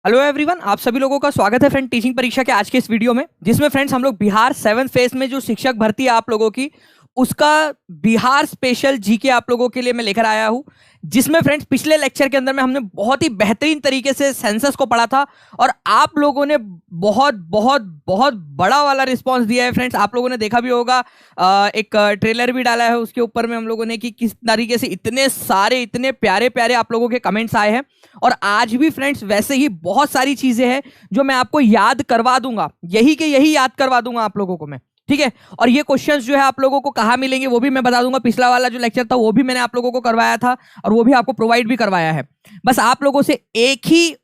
Hello everyone, आप सभी लोगों का स्वागत है फ्रेंड टीचिंग परीक्षा के आज के इस वीडियो में, जिसमें फ्रेंड्स हम लोग बिहार 7th फेज में जो शिक्षक भर्ती है आप लोगों की, उसका बिहार स्पेशल जीके आप लोगों के लिए मैं लेकर आया हूं। जिसमें फ्रेंड्स पिछले लेक्चर के अंदर में हमने बहुत ही बेहतरीन तरीके से सेंसस को पढ़ा था और आप लोगों ने बहुत बहुत बहुत बड़ा वाला रिस्पांस दिया है फ्रेंड्स। आप लोगों ने देखा भी होगा, एक ट्रेलर भी डाला है उसके ऊपर में हम लोगों ने कि किस तरीके से इतने सारे इतने प्यारे प्यारे आप लोगों के कमेंट्स आए हैं। और आज भी फ्रेंड्स वैसे ही बहुत सारी चीजें हैं जो मैं आपको याद करवा दूंगा, यही के यही याद करवा दूंगा आप लोगों को मैं, ठीक है। और ये क्वेश्चंस जो है आप लोगों को कहाँ मिलेंगे वो भी मैं बता दूंगा। पिछला वाला जो लेक्चर था वो भी मैंने आप लोगों को करवाया था और वो भी आपको प्रोवाइड भी करवाया है। बस आप लोगों से एक ही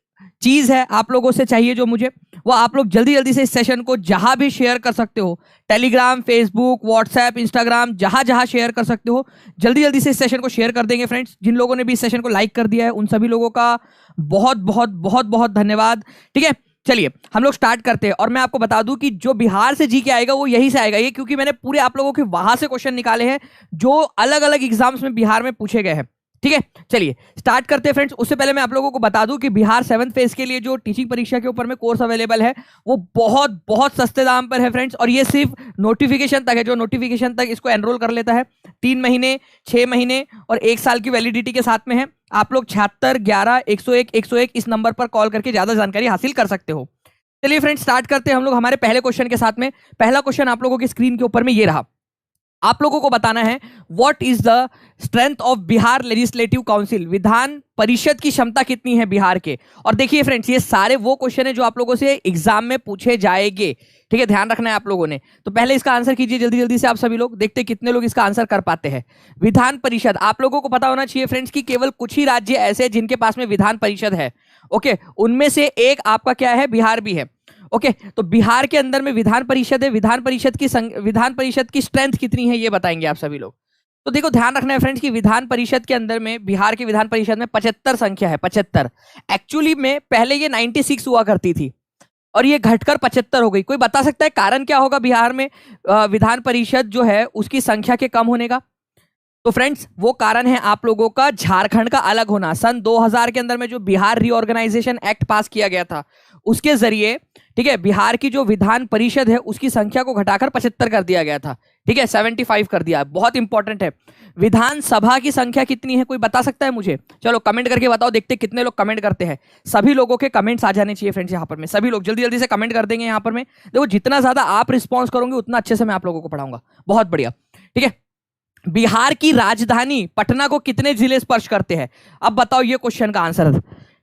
चीज है आप लोगों से चाहिए जो मुझे, वो आप लोग जल्दी जल्दी से इस सेशन को जहां भी शेयर कर सकते हो, टेलीग्राम, फेसबुक, व्हाट्सएप, इंस्टाग्राम, जहां जहां शेयर कर सकते हो जल्दी जल्दी से इस सेशन को शेयर कर देंगे फ्रेंड्स। जिन लोगों ने भी इस सेशन को लाइक कर दिया है उन सभी लोगों का बहुत बहुत बहुत बहुत धन्यवाद, ठीक है। चलिए हम लोग स्टार्ट करते हैं। और मैं आपको बता दूं कि जो बिहार से जीके आएगा वो यही से आएगा, ये क्योंकि मैंने पूरे आप लोगों के वहां से क्वेश्चन निकाले हैं जो अलग अलग एग्जाम्स में बिहार में पूछे गए हैं, ठीक है। चलिए स्टार्ट करते हैं फ्रेंड्स। उससे पहले मैं आप लोगों को बता दूं कि बिहार 7th फेज के लिए जो टीचिंग परीक्षा के ऊपर में कोर्स अवेलेबल है वो बहुत बहुत सस्ते दाम पर है फ्रेंड्स। और ये सिर्फ नोटिफिकेशन तक है, जो नोटिफिकेशन तक इसको एनरोल कर लेता है 3 महीने, 6 महीने और 1 साल की वैलिडिटी के साथ में है। आप लोग 76 11 101 101 इस नंबर पर कॉल करके ज्यादा जानकारी हासिल कर सकते हो। चलिए फ्रेंड्स स्टार्ट करते हैं हम लोग हमारे पहले क्वेश्चन के साथ में। पहला क्वेश्चन आप लोगों की स्क्रीन के ऊपर में ये रहा। आप लोगों को बताना है what is the strength of Bihar legislative council, Vidhan Parishad की क्षमता कितनी है बिहार के। और देखिए फ्रेंड्स ये सारे वो क्वेश्चन है जो आप लोगों से एग्जाम में पूछे जाएंगे, ठीक है, ध्यान रखना है आप लोगों ने। तो पहले इसका आंसर कीजिए जल्दी जल्दी से आप सभी लोग, देखते हैं कितने लोग इसका आंसर कर पाते हैं। विधान परिषद आप लोगों को पता होना चाहिए फ्रेंड्स कि केवल कुछ ही राज्य ऐसे हैं जिनके पास में विधान परिषद है, ओके। उनमें से एक आपका क्या है, बिहार भी है, ओके। तो बिहार के अंदर में विधान परिषद है। विधान परिषद की स्ट्रेंथ कितनी है ये बताएंगे आप सभी लोग। तो देखो ध्यान रखना है फ्रेंड्स कि विधान परिषद के अंदर में, बिहार की विधान परिषद में 75 संख्या है, 75। एक्चुअली में पहले ये 96 हुआ करती थी और ये घटकर 75 हो गई। कोई बता सकता है कारण क्या होगा बिहार में विधान परिषद जो है उसकी संख्या के कम होने का? तो फ्रेंड्स वो कारण है आप लोगों का झारखंड का अलग होना। सन 2000 के अंदर में जो बिहार रीऑर्गेनाइजेशन एक्ट पास किया गया था उसके जरिए, ठीक है, बिहार की जो विधान परिषद है उसकी संख्या को घटाकर 75 कर दिया गया था, ठीक है, 75 कर दिया। बहुत इंपॉर्टेंट है। विधानसभा की संख्या कितनी है कोई बता सकता है मुझे? चलो कमेंट करके बताओ, देखते कितने लोग कमेंट करते हैं। सभी लोगों के कमेंट्स आ जाने चाहिए फ्रेंड्स यहाँ पर में, सभी लोग जल्दी जल्दी से कमेंट कर देंगे यहाँ पर में। देखो जितना ज्यादा आप रिस्पॉन्स करोगे उतना अच्छे से मैं आप लोगों को पढ़ाऊंगा। बहुत बढ़िया, ठीक है। बिहार की राजधानी पटना को कितने जिले स्पर्श करते हैं? अब बताओ ये क्वेश्चन का आंसर,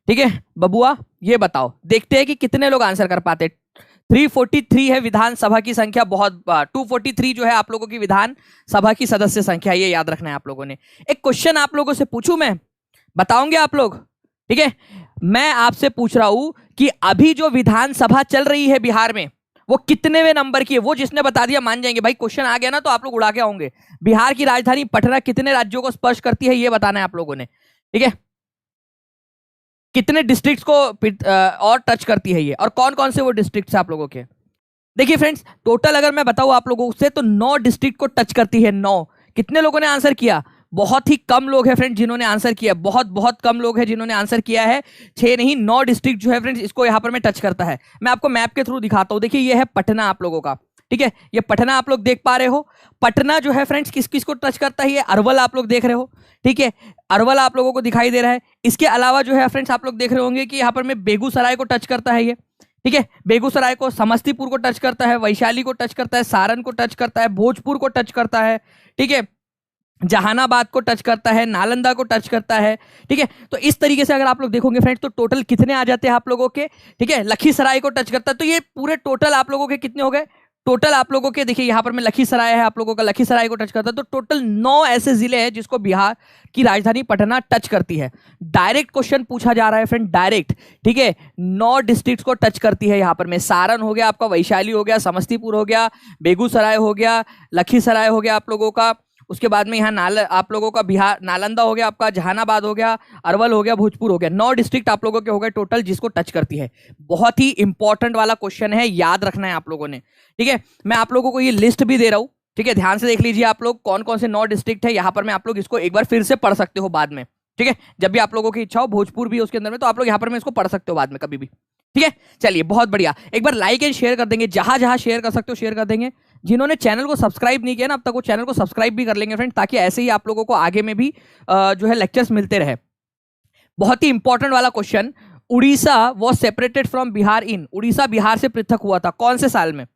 ठीक है बबुआ, ये बताओ, देखते हैं कि कितने लोग आंसर कर पाते। 343 है विधानसभा की संख्या, बहुत 243 जो है आप लोगों की विधानसभा की सदस्य संख्या, ये याद रखना है आप लोगों ने। एक क्वेश्चन आप लोगों से पूछूं मैं, बताओगे आप लोग? ठीक है, मैं आपसे पूछ रहा हूं कि अभी जो विधानसभा चल रही है बिहार में वो कितनेवें नंबर की है? वो जिसने बता दिया मान जाएंगे भाई, क्वेश्चन आ गया ना तो आप लोग उड़ा के आओगे। बिहार की राजधानी पटना कितने राज्यों को स्पर्श करती है ये बताना है आप लोगों ने, ठीक है। कितने डिस्ट्रिक्ट्स को और टच करती है ये, और कौन कौन से वो डिस्ट्रिक्ट्स आप लोगों के? देखिए फ्रेंड्स टोटल अगर मैं बताऊं आप लोगों से तो 9 डिस्ट्रिक्ट को टच करती है, 9। कितने लोगों ने आंसर किया? बहुत ही कम लोग हैं फ्रेंड्स जिन्होंने आंसर किया, बहुत बहुत कम लोग हैं जिन्होंने आंसर किया है। 6 नहीं 9 डिस्ट्रिक्ट जो है फ्रेंड्स इसको यहाँ पर मैं टच करता है। मैं आपको मैप के थ्रू दिखाता हूँ। देखिए ये है पटना आप लोगों का, ठीक है, ये पटना आप लोग देख पा रहे हो। पटना जो है फ्रेंड्स किस किस को टच करता है? ये अरवल आप लोग देख रहे हो, ठीक है, अरवल आप लोगों को दिखाई दे रहा है। इसके अलावा जो है फ्रेंड्स आप लोग देख रहे होंगे कि यहाँ पर मैं बेगूसराय को टच करता है ये, ठीक है, बेगूसराय को, समस्तीपुर को टच करता है, वैशाली को टच करता है, सारण को टच करता है, भोजपुर को टच करता है, ठीक है, जहानाबाद को टच करता है, नालंदा को टच करता है, ठीक है। तो इस तरीके से अगर आप लोग देखोगे फ्रेंड्स तो टोटल कितने आ जाते हैं आप लोगों के, ठीक है। लखीसराय को टच करता है, तो ये पूरे टोटल आप लोगों के कितने हो गए? टोटल आप लोगों के देखिए यहाँ पर में लखीसराय है आप लोगों का, लखीसराय को टच करता है। तो टोटल 9 ऐसे जिले हैं जिसको बिहार की राजधानी पटना टच करती है। डायरेक्ट क्वेश्चन पूछा जा रहा है फ्रेंड, डायरेक्ट, ठीक है। 9 डिस्ट्रिक्ट्स को टच करती है यहाँ पर में। सारण हो गया आपका, वैशाली हो गया, समस्तीपुर हो गया, बेगूसराय हो गया, लखीसराय हो गया आप लोगों का, उसके बाद में यहाँ आप लोगों का बिहार नालंदा हो गया आपका, जहानाबाद हो गया, अरवल हो गया, भोजपुर हो गया। 9 डिस्ट्रिक्ट आप लोगों के हो गए टोटल जिसको टच करती है। बहुत ही इंपॉर्टेंट वाला क्वेश्चन है, याद रखना है आप लोगों ने, ठीक है। मैं आप लोगों को ये लिस्ट भी दे रहा हूँ, ठीक है, ध्यान से देख लीजिए आप लोग कौन कौन से 9 डिस्ट्रिक्ट है। यहाँ पर मैं आप लोग इसको एक बार फिर से पढ़ सकते हो बाद में, ठीक है, जब भी आप लोगों की इच्छा हो, भोजपुर भी है उसके अंदर में, तो आप लोग यहाँ पर में इसको पढ़ सकते हो बाद में कभी भी। ठीक है, चलिए बहुत बढ़िया, एक बार लाइक एंड शेयर कर देंगे, जहां जहां शेयर कर सकते हो शेयर कर देंगे। जिन्होंने चैनल को सब्सक्राइब नहीं किया ना अब तक, वो चैनल को सब्सक्राइब भी कर लेंगे फ्रेंड, ताकि ऐसे ही आप लोगों को आगे में भी जो है लेक्चर्स मिलते रहे। बहुत ही इंपॉर्टेंट वाला question, Orissa was separated from Bihar in, Orissa Bihar से पृथक हुआ था कौन से साल में?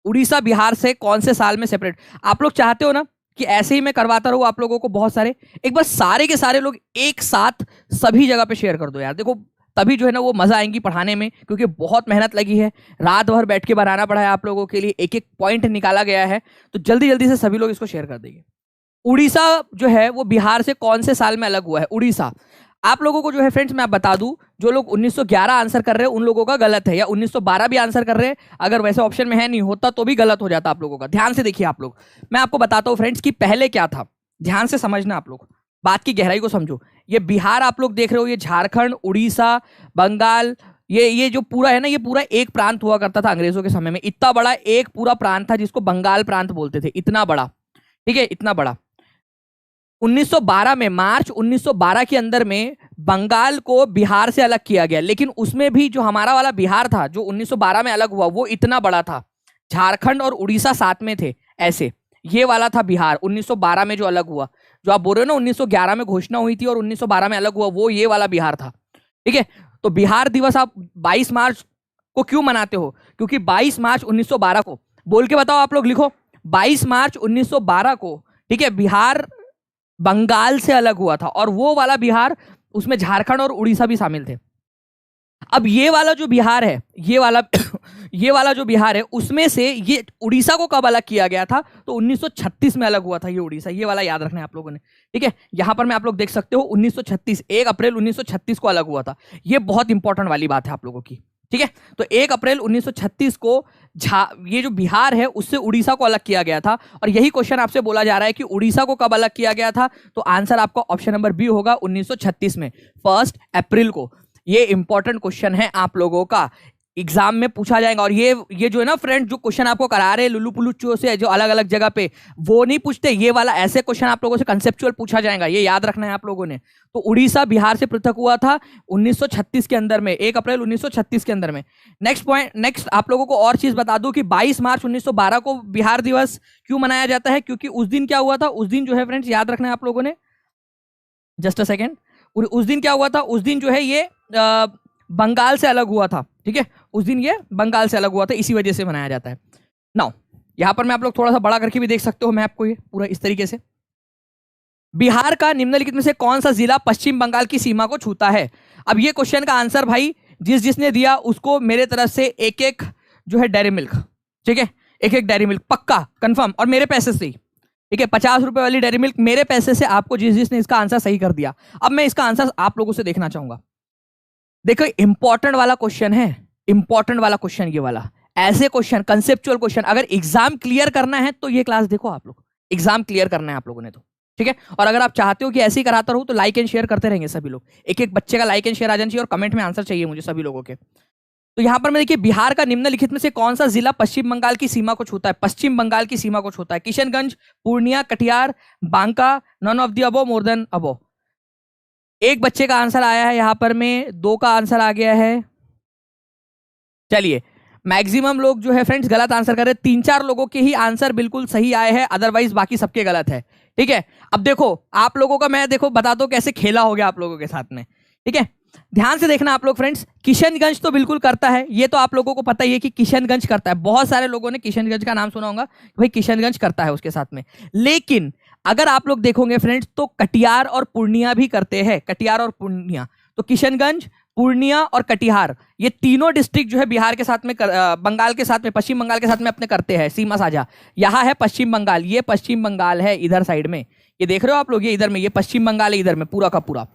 उड़ीसा बिहार से कौन से साल में सेपरेट? आप लोग चाहते हो ना कि ऐसे ही मैं करवाता रहूं आप लोगों को बहुत सारे, एक बार सारे के सारे लोग एक साथ सभी जगह पे शेयर कर दो यार, देखो तभी जो है ना वो मजा आएंगी पढ़ाने में, क्योंकि बहुत मेहनत लगी है, रात भर बैठ के बनाना पड़ा है आप लोगों के लिए, एक एक पॉइंट निकाला गया है, तो जल्दी जल्दी से सभी लोग इसको शेयर कर देंगे। उड़ीसा जो है वो बिहार से कौन से साल में अलग हुआ है? उड़ीसा, आप लोगों को जो है फ्रेंड्स मैं आप बता दूं, जो लोग 1911 आंसर कर रहे हैं उन लोगों का गलत है, या 1912 भी आंसर कर रहे हैं, अगर वैसे ऑप्शन में है नहीं होता तो भी गलत हो जाता आप लोगों का। ध्यान से देखिए आप लोग, मैं आपको बताता हूं फ्रेंड्स कि पहले क्या था, ध्यान से समझना आप लोग, बात की गहराई को समझो। ये बिहार आप लोग देख रहे हो, ये झारखंड, उड़ीसा, बंगाल, ये जो पूरा है ना, ये पूरा एक प्रांत हुआ करता था अंग्रेजों के समय में, इतना बड़ा एक पूरा प्रांत था जिसको बंगाल प्रांत बोलते थे, इतना बड़ा, ठीक है, इतना बड़ा। 1912 में, मार्च 1912 के अंदर में बंगाल को बिहार से अलग किया गया, लेकिन उसमें भी जो हमारा वाला बिहार था जो 1912 में अलग हुआ वो इतना बड़ा था, झारखंड और उड़ीसा साथ में थे ऐसे, ये वाला था बिहार 1912 में जो अलग हुआ। जो आप बोल रहे हो ना 1911 में घोषणा हुई थी और 1912 में अलग हुआ, वो ये वाला बिहार था। ठीक है, तो बिहार दिवस आप 22 मार्च को क्यों मनाते हो? क्योंकि 22 मार्च 1912 को, बोल के बताओ आप लोग, लिखो 22 मार्च 1912 को, ठीक है, बिहार बंगाल से अलग हुआ था, और वो वाला बिहार उसमें झारखंड और उड़ीसा भी शामिल थे। अब ये वाला जो बिहार है, ये वाला ये वाला जो बिहार है, उसमें से ये उड़ीसा को कब अलग किया गया था? तो 1936 में अलग हुआ था ये उड़ीसा, ये वाला याद रखना है आप लोगों ने। ठीक है, यहां पर मैं आप लोग देख सकते हो 1936, 1 अप्रैल 1936 को अलग हुआ था, ये बहुत इंपॉर्टेंट वाली बात है आप लोगों की। ठीक है, तो 1 अप्रैल 1936 को ये जो बिहार है उससे उड़ीसा को अलग किया गया था, और यही क्वेश्चन आपसे बोला जा रहा है कि उड़ीसा को कब अलग किया गया था? तो आंसर आपका ऑप्शन नंबर बी होगा, 1936 में, 1 अप्रैल को। ये इंपॉर्टेंट क्वेश्चन है आप लोगों का, एग्जाम में पूछा जाएगा। और ये जो है ना फ्रेंड, जो क्वेश्चन आपको करा रहे हैं लुल्लू पुल्लू चो से, जो अलग अलग जगह पे, वो नहीं पूछते, ये वाला ऐसे क्वेश्चन आप लोगों से कंसेप्चुअल पूछा जाएगा, ये याद रखना है आप लोगों ने। तो उड़ीसा बिहार से पृथक हुआ था 1936 के अंदर में, 1 अप्रैल 1936 के अंदर में। नेक्स्ट पॉइंट, नेक्स्ट आप लोगों को और चीज बता दूं कि 22 मार्च 1912 को बिहार दिवस क्यों मनाया जाता है? क्योंकि उस दिन क्या हुआ था, उस दिन जो है फ्रेंड्स याद रखना है आप लोगों ने, जस्ट अ सेकेंड, उस दिन क्या हुआ था? उस दिन जो है ये बंगाल से अलग हुआ था। ठीक है, उस दिन ये बंगाल से अलग हुआ था, इसी वजह से मनाया जाता है। नाउ यहां पर मैं आप लोग थोड़ा सा बड़ा करके भी देख सकते हो मैप को, ये पूरा इस तरीके से। बिहार का निम्नलिखित में से कौन सा जिला पश्चिम बंगाल की सीमा को छूता है? अब ये क्वेश्चन का आंसर भाई जिसने दिया उसको मेरे तरफ से एक एक जो है डेयरी मिल्क, ठीक है, एक एक डेयरी मिल्क पक्का कंफर्म, और मेरे पैसे से ही। ठीक है, 50 रुपए वाली डेयरी मिल्क मेरे पैसे से आपको जिसने इसका आंसर सही कर दिया। अब मैं इसका आंसर आप लोगों से देखना चाहूंगा। देखो इंपॉर्टेंट वाला क्वेश्चन है, इंपॉर्टेंट वाला क्वेश्चन ये वाला, ऐसे क्वेश्चन कंसेप्चुअल क्वेश्चन अगर एग्जाम क्लियर करना है तो ये क्लास देखो आप लोग, एग्जाम क्लियर करना है आप लोगों ने तो। ठीक है, और अगर आप चाहते हो कि ऐसे ही कराता रहूं तो लाइक एंड शेयर करते रहेंगे सभी लोग, एक एक बच्चे का लाइक एंड शेयर आ जाना चाहिए, और कमेंट में आंसर चाहिए मुझे सभी लोगों के। तो यहां पर मैं देखिए, बिहार का निम्नलिखित में से कौन सा जिला पश्चिम बंगाल की सीमा को छूता है? पश्चिम बंगाल की सीमा को छूता है, Kishanganj, Purnia, Katihar, Banka, none of the above, more than above. एक बच्चे का आंसर आया है यहां पर में, 2 का आंसर आ गया है। चलिए, मैक्सिमम लोग जो है फ्रेंड्स गलत आंसर कर रहे हैं, 3-4 लोगों के ही आंसर बिल्कुल सही आए हैं, अदरवाइज बाकी सबके गलत है। ठीक है, अब देखो आप लोगों का मैं देखो बता दो कैसे खेला हो गया आप लोगों के साथ में। ठीक है, ध्यान से देखना आप लोग फ्रेंड्स, किशनगंज तो बिल्कुल करता है, ये तो आप लोगों को पता ही है कि किशनगंज करता है, बहुत सारे लोगों ने किशनगंज का नाम सुना होगा, भाई किशनगंज करता है उसके साथ में। लेकिन अगर आप लोग देखोगे फ्रेंड्स तो कटिहार और पूर्णिया भी करते हैं, कटिहार और पूर्णिया। तो किशनगंज, पूर्णिया और कटिहार, ये तीनों डिस्ट्रिक्ट जो है बिहार के साथ में बंगाल के साथ में, पश्चिम बंगाल के साथ में अपने करते हैं सीमा साझा। यहाँ है पश्चिम बंगाल, ये पश्चिम बंगाल है इधर साइड में, ये देख रहे हो आप लोग, ये इधर में, ये पश्चिम बंगाल है इधर में पूरा का पूरा।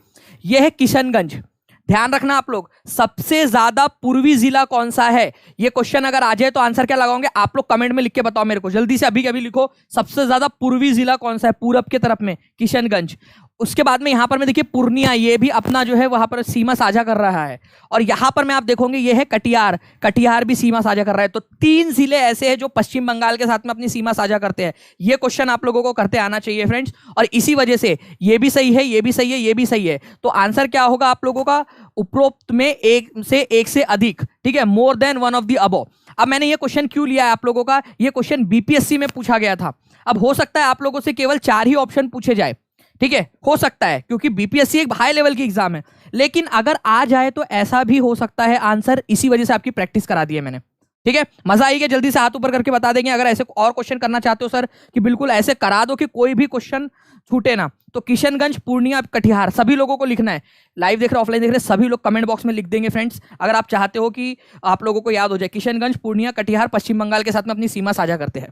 ये है किशनगंज। ध्यान रखना आप लोग, सबसे ज्यादा पूर्वी जिला कौन सा है? ये क्वेश्चन अगर आ जाए तो आंसर क्या लगाओगे आप लोग कमेंट में लिख के बताओ मेरे को, जल्दी से अभी कभी लिखो, सबसे ज्यादा पूर्वी जिला कौन सा है पूरब के तरफ में? किशनगंज। उसके बाद में यहां पर मैं देखिए पूर्णिया, ये भी अपना जो है वहां पर सीमा साझा कर रहा है। और यहां पर मैं आप देखोगे ये है कटिहार, कटिहार भी सीमा साझा कर रहा है। तो 3 जिले ऐसे हैं जो पश्चिम बंगाल के साथ में अपनी सीमा साझा करते हैं। ये क्वेश्चन आप लोगों को करते आना चाहिए फ्रेंड्स। और इसी वजह से ये भी सही है, ये भी सही है, ये भी सही है। तो आंसर क्या होगा आप लोगों का? उपरोक्त में एक से अधिक, ठीक है, more than one of the above. अब मैंने ये क्वेश्चन क्यों लिया है आप लोगों का? ये क्वेश्चन बीपीएससी में पूछा गया था। अब हो सकता है आप लोगों से केवल 4 ही ऑप्शन पूछे जाए, ठीक है, हो सकता है, क्योंकि बीपीएससी एक हाई लेवल की एग्जाम है। लेकिन अगर आ जाए तो ऐसा भी हो सकता है आंसर। इसी वजह से आपकी प्रैक्टिस करा दी है मैंने, ठीक है। मजा आई क्या? जल्दी से हाथ ऊपर करके बता देंगे अगर ऐसे और क्वेश्चन करना चाहते हो सर, कि बिल्कुल ऐसे करा दो कि कोई भी क्वेश्चन छूटे ना। तो किशनगंज, पूर्णिया, कटिहार, सभी लोगों को लिखना है। लाइव देख रहे, ऑफलाइन देख रहे, सभी लोग कमेंट बॉक्स में लिख देंगे फ्रेंड्स, अगर आप चाहते हो कि आप लोगों को याद हो जाए। किशनगंज, पूर्णिया, कटिहार पश्चिम बंगाल के साथ में अपनी सीमा साझा करते हैं,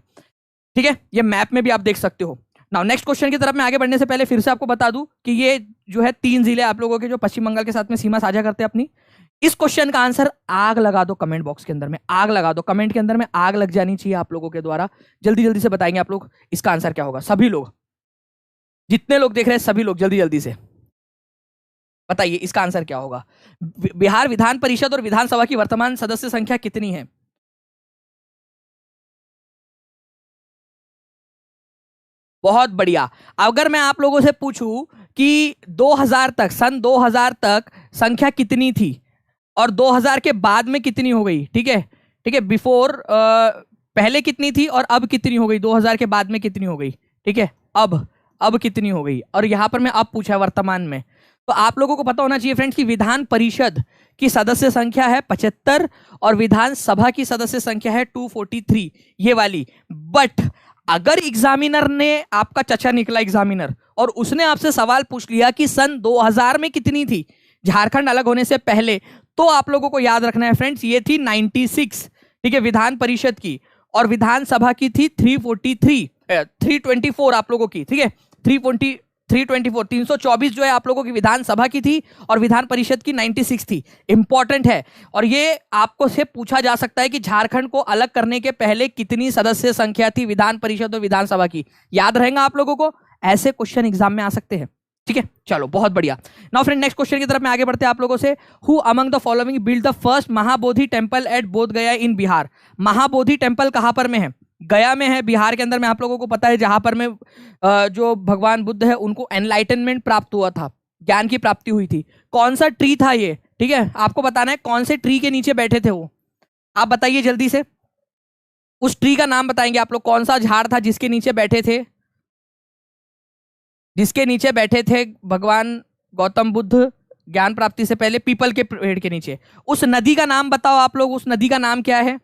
ठीक है। ये मैप में भी आप देख सकते हो। नाउ नेक्स्ट क्वेश्चन की तरफ मैं आगे बढ़ने से पहले फिर से आपको बता दूं कि ये जो है 3 जिले आप लोगों के जो पश्चिम बंगाल के साथ में सीमा साझा करते हैं अपनी। इस क्वेश्चन का आंसर आग लगा दो कमेंट बॉक्स के अंदर में, आग लगा दो कमेंट के अंदर में, आग लग जानी चाहिए आप लोगों के द्वारा। जल्दी जल्दी से बताएंगे आप लोग इसका आंसर क्या होगा। सभी लोग, जितने लोग देख रहे हैं सभी लोग जल्दी जल्दी से बताइए इसका आंसर क्या होगा। बिहार विधान परिषद और विधानसभा की वर्तमान सदस्य संख्या कितनी है? बहुत बढ़िया। अगर मैं आप लोगों से पूछूं कि 2000 तक, सन 2000 तक संख्या कितनी थी और 2000 के बाद में कितनी हो गई, ठीक है, ठीक है, बिफोर पहले कितनी थी और अब कितनी हो गई, 2000 के बाद में कितनी हो गई, ठीक है, अब कितनी हो गई। और यहां पर मैं अब पूछा वर्तमान में, तो आप लोगों को पता होना चाहिए फ्रेंड्स कि विधान परिषद की सदस्य संख्या है 75 और विधानसभा की सदस्य संख्या है 243, ये वाली। बट अगर एग्जामिनर ने, आपका चचा निकला एग्जामिनर, और उसने आपसे सवाल पूछ लिया कि सन 2000 में कितनी थी झारखंड अलग होने से पहले, तो आप लोगों को याद रखना है फ्रेंड्स ये थी 96, ठीक है, विधान परिषद की। और विधानसभा की थी 324 आप लोगों की, ठीक है, 324 जो है आप लोगों की विधानसभा की थी और विधान परिषद की 96 थी। इंपॉर्टेंट है। और ये आपको से पूछा जा सकता है कि झारखंड को अलग करने के पहले कितनी सदस्य संख्या थी विधान परिषद और विधानसभा की। याद रहेगा आप लोगों को, ऐसे क्वेश्चन एग्जाम में आ सकते हैं, ठीक है। चलो बहुत बढ़िया। नाउ फ्रेंड नेक्स्ट क्वेश्चन की तरफ मैं आगे बढ़ते हैं आप लोगों से। Who among the following build the first Mahabodhi temple at बोध गया इन बिहार? महाबोधि टेम्पल कहां पर में है? गया में है, बिहार के अंदर में। आप लोगों को पता है जहां पर में जो भगवान बुद्ध है उनको एनलाइटनमेंट प्राप्त हुआ था, ज्ञान की प्राप्ति हुई थी। कौन सा ट्री था ये, ठीक है, आपको बताना है कौन से ट्री के नीचे बैठे थे वो। आप बताइए जल्दी से, उस ट्री का नाम बताएंगे आप लोग। कौन सा झाड़ था जिसके नीचे बैठे थे, जिसके नीचे बैठे थे भगवान गौतम बुद्ध ज्ञान प्राप्ति से पहले? पीपल के पेड़ के नीचे। उस नदी का नाम बताओ आप लोग, उस नदी का नाम क्या है?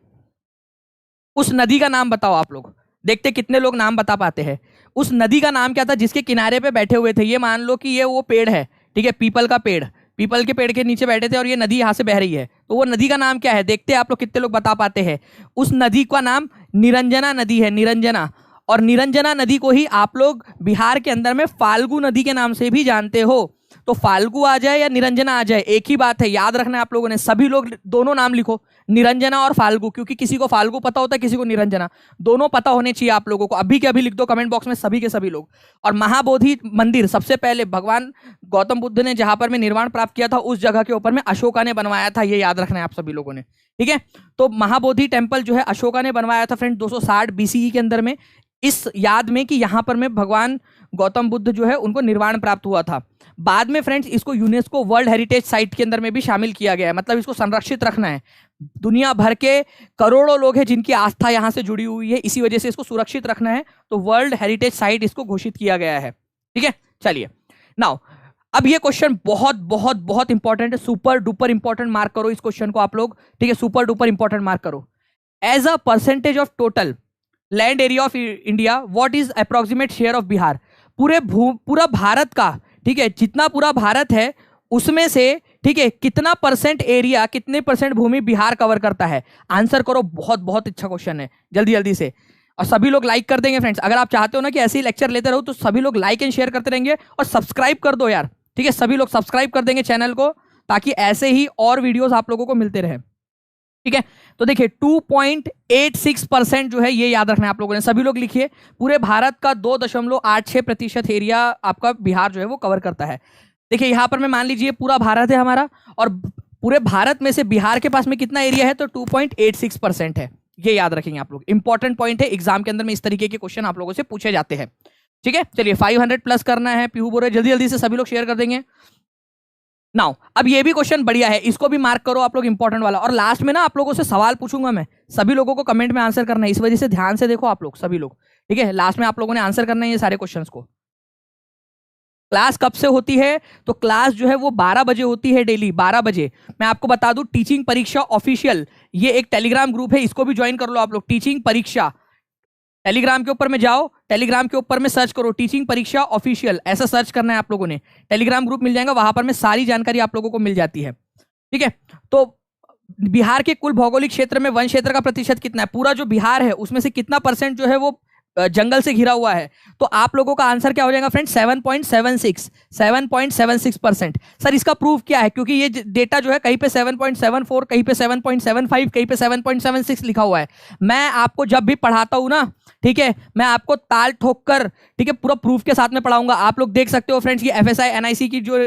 उस नदी का नाम बताओ आप लोग, देखते कितने लोग नाम बता पाते हैं। उस नदी का नाम क्या था जिसके किनारे पे बैठे हुए थे? ये मान लो कि ये वो पेड़ है, ठीक है, पीपल का पेड़, पीपल के पेड़ के नीचे बैठे थे और ये नदी यहाँ से बह रही है, तो वो नदी का नाम क्या है? देखते हैं आप लोग कितने लोग बता पाते हैं। उस नदी का नाम निरंजना नदी है, निरंजना। और निरंजना नदी को ही आप लोग बिहार के अंदर में फाल्गु नदी के नाम से भी जानते हो। तो फाल्गु आ जाए या निरंजना आ जाए, एक ही बात है, याद रखना है आप लोगों ने। सभी लोग दोनों नाम लिखो, निरंजना और फाल्गु, क्योंकि किसी को फाल्गु पता होता है, किसी को निरंजना, दोनों पता होने चाहिए आप लोगों को। अभी के अभी लिख दो कमेंट बॉक्स में सभी के सभी लोग। और महाबोधि मंदिर सबसे पहले भगवान गौतम बुद्ध ने जहां पर में निर्माण प्राप्त किया था, उस जगह के ऊपर में अशोका ने बनवाया था, ये याद रखना है आप सभी लोगों ने, ठीक है। तो महाबोधि टेम्पल जो है अशोका ने बनवाया था फ्रेंड 260 BCE के अंदर में, इस याद में कि यहां पर में भगवान गौतम बुद्ध जो है उनको निर्वाण प्राप्त हुआ था। बाद में फ्रेंड्स इसको यूनेस्को वर्ल्ड हेरिटेज साइट के अंदर में भी शामिल किया गया है, मतलब इसको संरक्षित रखना है। दुनिया भर के करोड़ों लोग हैं जिनकी आस्था यहां से जुड़ी हुई है, इसी वजह से इसको सुरक्षित रखना है, तो वर्ल्ड हेरिटेज साइट इसको घोषित किया गया है, ठीक है। चलिए नाउ अब ये क्वेश्चन बहुत बहुत बहुत इंपॉर्टेंट है, सुपर डुपर इंपॉर्टेंट, मार्क करो इस क्वेश्चन को आप लोग, ठीक है, सुपर डुपर इंपॉर्टेंट मार्क करो। As a percentage of total land area of India what is approximate share of Bihar? पूरा भारत का, ठीक है, जितना पूरा भारत है उसमें से, ठीक है, कितना परसेंट एरिया, कितने परसेंट भूमि बिहार कवर करता है? आंसर करो, बहुत बहुत अच्छा क्वेश्चन है, जल्दी जल्दी से। और सभी लोग लाइक कर देंगे फ्रेंड्स। अगर आप चाहते हो ना कि ऐसे ही लेक्चर लेते रहो तो सभी लोग लाइक एंड शेयर करते रहेंगे और सब्सक्राइब कर दो यार, ठीक है, सभी लोग सब्सक्राइब कर देंगे चैनल को, ताकि ऐसे ही और वीडियोस आप लोगों को मिलते रहे। ठीक है, तो देखिए 2.86% जो है, ये याद रखना है आप लोगों ने, सभी लोग लिखिए। पूरे भारत का 2.86% एरिया आपका बिहार जो है वो कवर करता है। देखिए यहां पर मैं मान लीजिए पूरा भारत है हमारा, और पूरे भारत में से बिहार के पास में कितना एरिया है, तो 2.86% है। ये याद रखेंगे आप लोग, इंपॉर्टेंट पॉइंट है, एग्जाम के अंदर में इस तरीके के क्वेश्चन आप लोगों से पूछे जाते हैं। ठीक है, चलिए 500 प्लस करना है, पीहू बोल रहे जल्दी जल्दी से सभी लोग शेयर कर देंगे। नाउ अब ये भी क्वेश्चन बढ़िया है, इसको भी मार्क करो आप लोग, इंपॉर्टेंट वाला। और लास्ट में ना आप लोगों से सवाल पूछूंगा मैं, सभी लोगों को कमेंट में आंसर करना है, इस वजह से ध्यान से देखो आप लोग सभी लोग। ठीक है, लास्ट में आप लोगों ने आंसर करना है ये सारे क्वेश्चंस को। क्लास कब से होती है, तो क्लास जो है वो 12 बजे होती है, डेली 12 बजे। मैं आपको बता दूं, टीचिंग परीक्षा ऑफिशियल ये एक टेलीग्राम ग्रुप है, इसको भी ज्वाइन कर लो आप लोग। टीचिंग परीक्षा टेलीग्राम के ऊपर में जाओ, टेलीग्राम के ऊपर में सर्च करो टीचिंग परीक्षा ऑफिशियल, ऐसा सर्च करना है आप लोगों ने, टेलीग्राम ग्रुप मिल जाएगा, वहां पर में सारी जानकारी आप लोगों को मिल जाती है। ठीक है, तो बिहार के कुल भौगोलिक क्षेत्र में वन क्षेत्र का प्रतिशत कितना है, पूरा जो बिहार है उसमें से कितना परसेंट जो है वो जंगल से घिरा हुआ है, तो आप लोगों का आंसर क्या हो जाएगा फ्रेंड, 7.76% सर इसका प्रूफ क्या है, क्योंकि ये डेटा जो है कहीं पे 7.74, कहीं पे 7.75, कहीं पे 7.76 लिखा हुआ है। मैं आपको जब भी पढ़ाता हूं ना, ठीक है, मैं आपको ताल ठोक कर, ठीक है, पूरा प्रूफ के साथ में पढ़ाऊंगा। आप लोग देख सकते हो फ्रेंड्स, ये एफएसआई एनआईसी की जो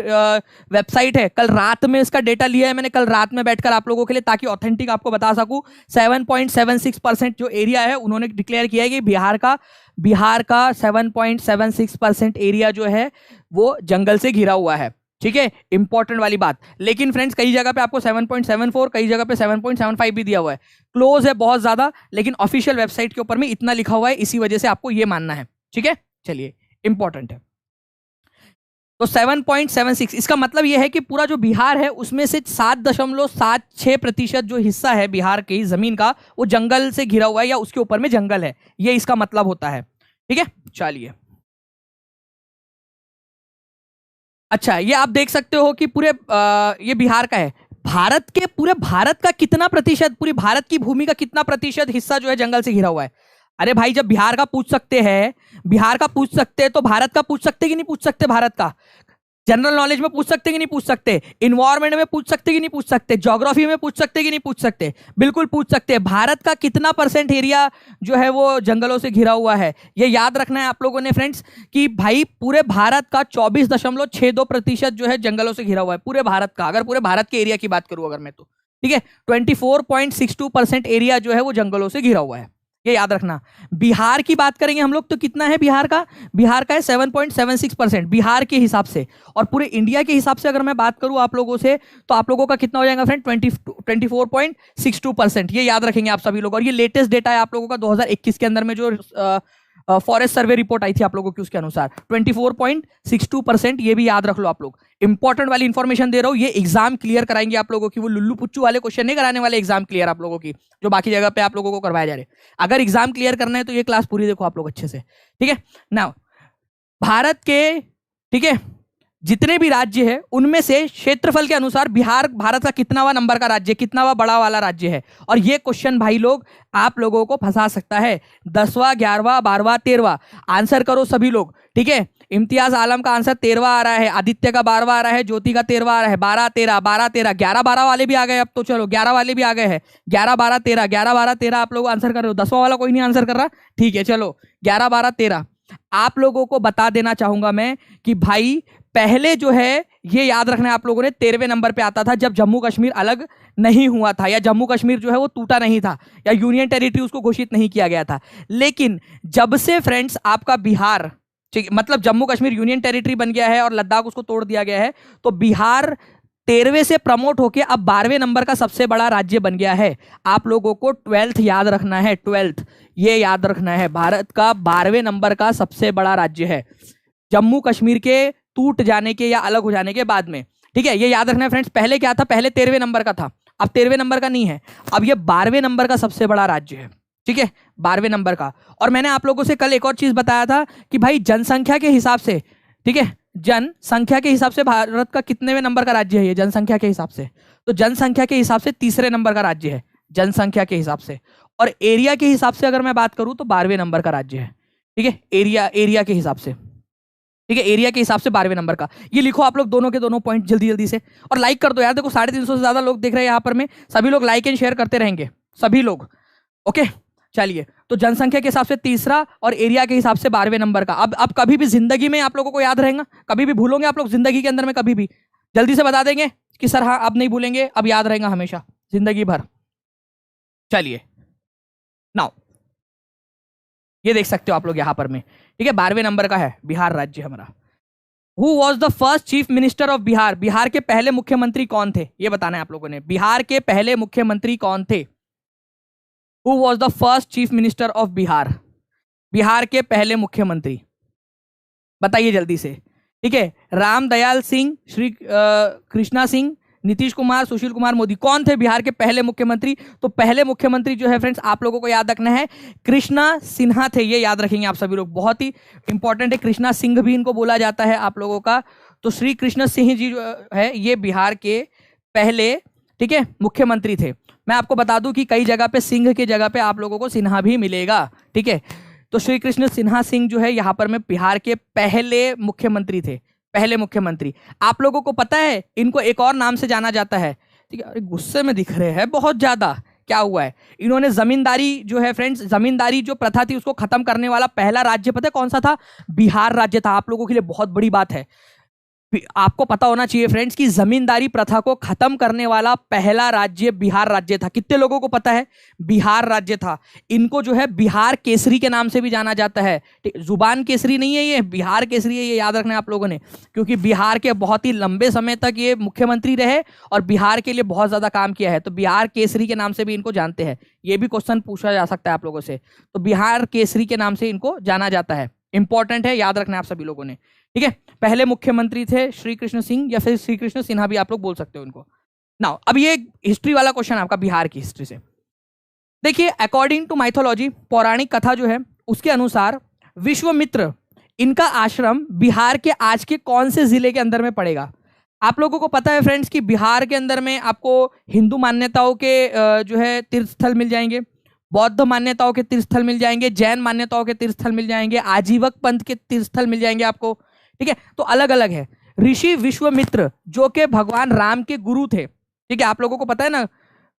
वेबसाइट है, कल रात में इसका डेटा लिया है मैंने, कल रात में बैठकर आप लोगों के लिए, ताकि ऑथेंटिक आपको बता सकूं। 7.76% जो एरिया है उन्होंने डिक्लेयर किया है कि बिहार का 7.76% एरिया जो है वो जंगल से घिरा हुआ है। ठीक है, इंपॉर्टेंट वाली बात। लेकिन फ्रेंड्स कई जगह पे आपको 7.74, कई जगह पे 7.75 भी दिया हुआ है, क्लोज है बहुत ज्यादा, लेकिन ऑफिशियल वेबसाइट के ऊपर में इतना लिखा हुआ है, इसी वजह से आपको ये मानना है। ठीक है, चलिए इंपॉर्टेंट है। तो 7.76 इसका मतलब यह है कि पूरा जो बिहार है उसमें से 7.76% जो हिस्सा है बिहार की जमीन का, वो जंगल से घिरा हुआ है या उसके ऊपर में जंगल है, ये इसका मतलब होता है। ठीक है, चलिए अच्छा, ये आप देख सकते हो कि पूरे ये बिहार का है। पूरे भारत का कितना प्रतिशत, पूरी भारत की भूमि का कितना प्रतिशत हिस्सा जो है जंगल से घिरा हुआ है। अरे भाई, जब बिहार का पूछ सकते हैं, तो भारत का पूछ सकते कि नहीं पूछ सकते, भारत का जनरल नॉलेज में पूछ सकते कि नहीं पूछ सकते, इन्वायरमेंट में पूछ सकते कि नहीं पूछ सकते, ज्योग्राफी में पूछ सकते कि नहीं पूछ सकते, बिल्कुल पूछ सकते हैं। भारत का कितना परसेंट एरिया जो है वो जंगलों से घिरा हुआ है, ये याद रखना है आप लोगों ने फ्रेंड्स, कि भाई पूरे भारत का 24.62% जो है जंगलों से घिरा हुआ है, पूरे भारत का, अगर पूरे भारत के एरिया की बात करूं अगर मैं, तो ठीक है 24.62% एरिया जो है वो जंगलों से घिरा हुआ है, ये याद रखना। बिहार की बात करेंगे हम लोग तो कितना है बिहार का है 7.76% बिहार के हिसाब से। और पूरे इंडिया के हिसाब से अगर मैं बात करूं आप लोगों से, तो आप लोगों का कितना हो जाएगा फ्रेंड, 24.62%, ये याद रखेंगे आप सभी लोग। और ये लेटेस्ट डेटा है आप लोगों का 2021 के अंदर में जो फॉरेस्ट सर्वे रिपोर्ट आई थी आप लोगों की, उसके अनुसार 24.62%, ये भी याद रख लो आप लोग। इंपॉर्टेंट वाली इंफॉर्मेशन दे रहा हूं, ये एग्जाम क्लियर कराएंगे आप लोगों की, वो लुल्लू पुच्चू वाले क्वेश्चन नहीं कराने वाले, एग्जाम क्लियर आप लोगों की जो बाकी जगह पे आप लोगों को करवाया जा रहे। अगर एग्जाम क्लियर करना है तो ये क्लास पूरी देखो आप लोग अच्छे से। ठीक है ना, भारत के, ठीक है, जितने भी राज्य है उनमें से क्षेत्रफल के अनुसार बिहार भारत का कितनावा नंबर का राज्य, कितनावा बड़ा वाला राज्य है। और ये क्वेश्चन भाई लोग आप लोगों को फंसा सकता है, 10वां 11वां 12वां 13वां आंसर करो सभी लोग। ठीक है, इम्तियाज आलम का आंसर 13वां आ रहा है, आदित्य का 12वां आ रहा है, ज्योति का 13वां आ रहा है, 12 13 12 13 11 12 वाले भी आ गए, अब तो चलो 11 वाले भी आ गए हैं, 11 12 13 11 12 13 आप लोग आंसर कर रहे हो। 10वां वाला कोई नहीं आंसर कर रहा, ठीक है चलो 11 12 13। आप लोगों को बता देना चाहूंगा मैं कि भाई पहले जो है ये याद रखना है आप लोगों ने, 13वें नंबर पे आता था जब जम्मू कश्मीर अलग नहीं हुआ था, या जम्मू कश्मीर जो है वो टूटा नहीं था, या यूनियन टेरिटरी उसको घोषित नहीं किया गया था। लेकिन जब से फ्रेंड्स आपका बिहार, मतलब जम्मू कश्मीर यूनियन टेरिटरी बन गया है और लद्दाख उसको तोड़ दिया गया है, तो बिहार 13वें से प्रमोट होके अब 12वें नंबर का सबसे बड़ा राज्य बन गया है। आप लोगों को 12th याद रखना है, 12th ये याद रखना है, भारत का 12वें नंबर का सबसे बड़ा राज्य है, जम्मू कश्मीर के टूट जाने के या अलग हो जाने के बाद में। ठीक है, ये याद रखना है फ्रेंड्स। पहले क्या था, पहले 13वें नंबर का था, अब 13वें नंबर का नहीं है, अब ये 12वें नंबर का सबसे बड़ा राज्य है। ठीक है, 12वें नंबर का। और मैंने आप लोगों से कल एक और चीज बताया था कि भाई जनसंख्या के हिसाब से, ठीक है, जनसंख्या के हिसाब से भारत का कितनेवें नंबर का राज्य है ये, जनसंख्या के हिसाब से, तो जनसंख्या के हिसाब से 3रे नंबर का राज्य है जनसंख्या के हिसाब से। और एरिया के हिसाब से अगर मैं बात करूं तो 12वें नंबर का राज्य है। ठीक है, एरिया के हिसाब से। ठीक है, एरिया के हिसाब से 12वें नंबर का। ये लिखो आप लोग दोनों के दोनों पॉइंट जल्दी जल्दी से, और लाइक कर दो यार। देखो 350 से ज्यादा लोग देख रहे हैं यहाँ पर में, सभी लोग लाइक एंड शेयर करते रहेंगे सभी लोग। ओके चलिए, तो जनसंख्या के हिसाब से तीसरा और एरिया के हिसाब से 12वें नंबर का। अब कभी भी जिंदगी में आप लोगों को याद रहेगा, कभी भी भूलोगे आप लोग जिंदगी के अंदर में कभी भी? जल्दी से बता देंगे कि सर हाँ अब नहीं भूलेंगे, अब याद रहेगा हमेशा जिंदगी भर। चलिए नाउ ये देख सकते हो आप लोग यहाँ पर में, ठीक है, 12वें नंबर का है बिहार राज्य हमारा। Who was the first chief minister of Bihar? Bihar के पहले मुख्यमंत्री कौन थे, ये बताना है आप लोगों ने। बिहार के पहले मुख्यमंत्री कौन थे? Who was the first chief minister of Bihar? Bihar के पहले मुख्यमंत्री बताइए जल्दी से। ठीक है, राम दयाल सिंह, श्री कृष्णा सिंह, नीतीश कुमार, सुशील कुमार मोदी, कौन थे बिहार के पहले मुख्यमंत्री? तो पहले मुख्यमंत्री जो है फ्रेंड्स आप लोगों को याद रखना है, कृष्णा सिन्हा थे। ये याद रखेंगे आप सभी लोग, बहुत ही इंपॉर्टेंट है। कृष्णा सिंह भी इनको बोला जाता है आप लोगों का। तो श्री कृष्ण सिंह जी जो है ये बिहार के पहले, ठीक है, मुख्यमंत्री थे। मैं आपको बता दूं कि कई जगह पे सिंह की जगह पे आप लोगों को सिन्हा भी मिलेगा। ठीक है, तो श्री कृष्ण सिन्हा सिंह जो है यहाँ पर में बिहार के पहले मुख्यमंत्री थे, पहले मुख्यमंत्री। आप लोगों को पता है इनको एक और नाम से जाना जाता है। ठीक है, अरे गुस्से में दिख रहे हैं बहुत ज्यादा, क्या हुआ है? इन्होंने जमींदारी जो है फ्रेंड्स, जमींदारी जो प्रथा थी उसको खत्म करने वाला पहला राज्य पता है कौन सा था? बिहार राज्य था। आप लोगों के लिए बहुत बड़ी बात है, आपको पता होना चाहिए फ्रेंड्स कि जमींदारी प्रथा को खत्म करने वाला पहला राज्य बिहार राज्य था। कितने लोगों को पता है? बिहार राज्य था। इनको जो है बिहार केसरी के नाम से भी जाना जाता है। जुबान केसरी नहीं है, ये बिहार केसरी है, ये याद रखना है आप लोगों ने, क्योंकि बिहार के बहुत ही लंबे समय तक ये मुख्यमंत्री रहे और बिहार के लिए बहुत ज्यादा काम किया है, तो बिहार केसरी के नाम से भी इनको जानते हैं। ये भी क्वेश्चन पूछा जा सकता है आप लोगों से, तो बिहार केसरी के नाम से इनको जाना जाता है। इंपॉर्टेंट है, याद रखना है आप सभी लोगों ने। ठीक है, पहले मुख्यमंत्री थे श्री कृष्ण सिंह, या फिर श्री कृष्ण सिन्हा भी आप लोग बोल सकते हो इनको। नाउ अब ये हिस्ट्री वाला क्वेश्चन आपका बिहार की हिस्ट्री से। देखिए, अकॉर्डिंग टू माइथोलॉजी, पौराणिक कथा जो है उसके अनुसार विश्वामित्र, इनका आश्रम बिहार के आज के कौन से जिले के अंदर में पड़ेगा? आप लोगों को पता है फ्रेंड्स कि बिहार के अंदर में आपको हिंदू मान्यताओं के जो है तीर्थ स्थल मिल जाएंगे, बौद्ध मान्यताओं के तीर्थ स्थल मिल जाएंगे, जैन मान्यताओं के तीर्थ स्थल मिल जाएंगे, आजीवक पंथ के तीर्थ स्थल मिल जाएंगे आपको। ठीक है, तो अलग अलग है। ऋषि विश्वामित्र जो कि भगवान राम के गुरु थे, ठीक है, आप लोगों को पता है ना,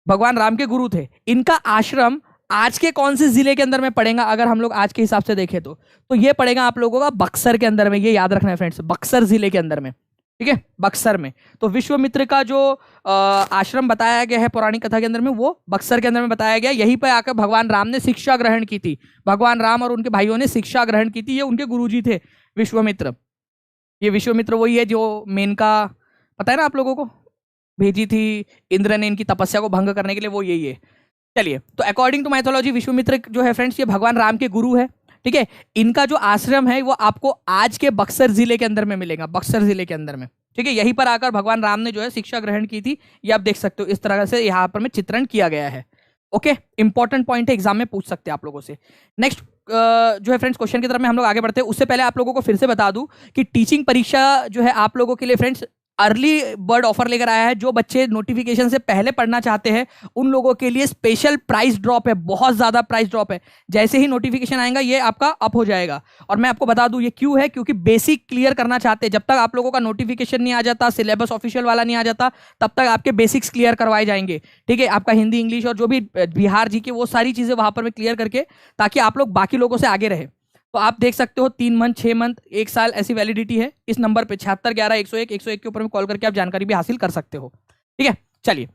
भगवान राम के गुरु थे, इनका आश्रम आज के कौन से जिले के अंदर में पड़ेगा? अगर हम लोग आज के हिसाब से देखें तो ये पड़ेगा आप लोगों का बक्सर के अंदर में। ये याद रखना है फ्रेंड्स, बक्सर जिले के अंदर में। ठीक है, बक्सर में। तो विश्वामित्र का जो आश्रम बताया गया है पौराणिक कथा के अंदर में, वो बक्सर के अंदर में बताया गया। यहीं पर आकर भगवान राम ने शिक्षा ग्रहण की थी। भगवान राम और उनके भाइयों ने शिक्षा ग्रहण की थी। ये उनके गुरुजी थे विश्वामित्र। ये विश्वामित्र वही है जो मेनका, पता है ना आप लोगों को, भेजी थी इंद्र ने इनकी तपस्या को भंग करने के लिए, वो यही है। चलिए, तो अकॉर्डिंग टू माइथोलॉजी विश्वामित्र जो है फ्रेंड्स ये भगवान राम के गुरु है। ठीक है, इनका जो आश्रम है वो आपको आज के बक्सर जिले के अंदर में मिलेगा, बक्सर जिले के अंदर में। ठीक है, यहीं पर आकर भगवान राम ने जो है शिक्षा ग्रहण की थी। ये आप देख सकते हो, इस तरह से यहाँ पर में चित्रण किया गया है। ओके, इंपॉर्टेंट पॉइंट है, एग्जाम में पूछ सकते हैं आप लोगों से। नेक्स्ट जो है फ्रेंड्स क्वेश्चन की तरफ में हम लोग आगे बढ़ते हैं, उससे पहले आप लोगों को फिर से बता दूं कि टीचिंग परीक्षा जो है आप लोगों के लिए फ्रेंड्स अर्ली बर्ड ऑफर लेकर आया है। जो बच्चे नोटिफिकेशन से पहले पढ़ना चाहते हैं उन लोगों के लिए स्पेशल प्राइस ड्रॉप है, बहुत ज्यादा प्राइस ड्रॉप है। जैसे ही नोटिफिकेशन आएगा ये आपका अप हो जाएगा। और मैं आपको बता दूं ये क्यों है, क्योंकि बेसिक क्लियर करना चाहते हैं। जब तक आप लोगों का नोटिफिकेशन नहीं आ जाता, सिलेबस ऑफिशियल वाला नहीं आ जाता, तब तक आपके बेसिक्स क्लियर करवाए जाएंगे। ठीक है, आपका हिंदी, इंग्लिश और जो भी बिहार जी के वो सारी चीजें वहां पर में क्लियर करके, ताकि आप लोग बाकी लोगों से आगे रहे। तो आप देख सकते हो 3 मंथ, 6 मंथ, 1 साल ऐसी वैलिडिटी है। इस नंबर पे 76 11 101 101 के ऊपर में कॉल करके आप जानकारी भी हासिल कर सकते हो। ठीक है, चलिए,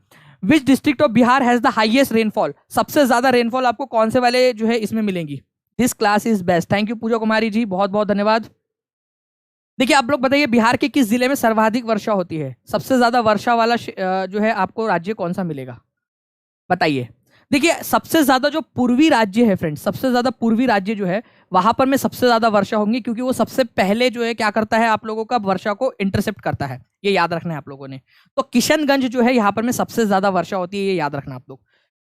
which district of Bihar has the highest rainfall? सबसे ज्यादा रेनफॉल आपको कौन से वाले जो है इसमें मिलेंगी? This class is best. Thank you Pooja Kumari ji, बहुत बहुत धन्यवाद। देखिए, आप लोग बताइए बिहार के किस जिले में सर्वाधिक वर्षा होती है? सबसे ज्यादा वर्षा वाला जो है आपको राज्य कौन सा मिलेगा, बताइए। देखिए, सबसे ज्यादा जो पूर्वी राज्य है फ्रेंड्स, सबसे ज्यादा पूर्वी राज्य जो है वहां पर में सबसे ज्यादा वर्षा होंगी, क्योंकि वो सबसे पहले जो है क्या करता है आप लोगों का वर्षा को इंटरसेप्ट करता है। ये याद रखना है आप लोगों ने। तो किशनगंज जो है यहाँ पर में सबसे ज्यादा वर्षा होती है, ये याद रखना आप लोग।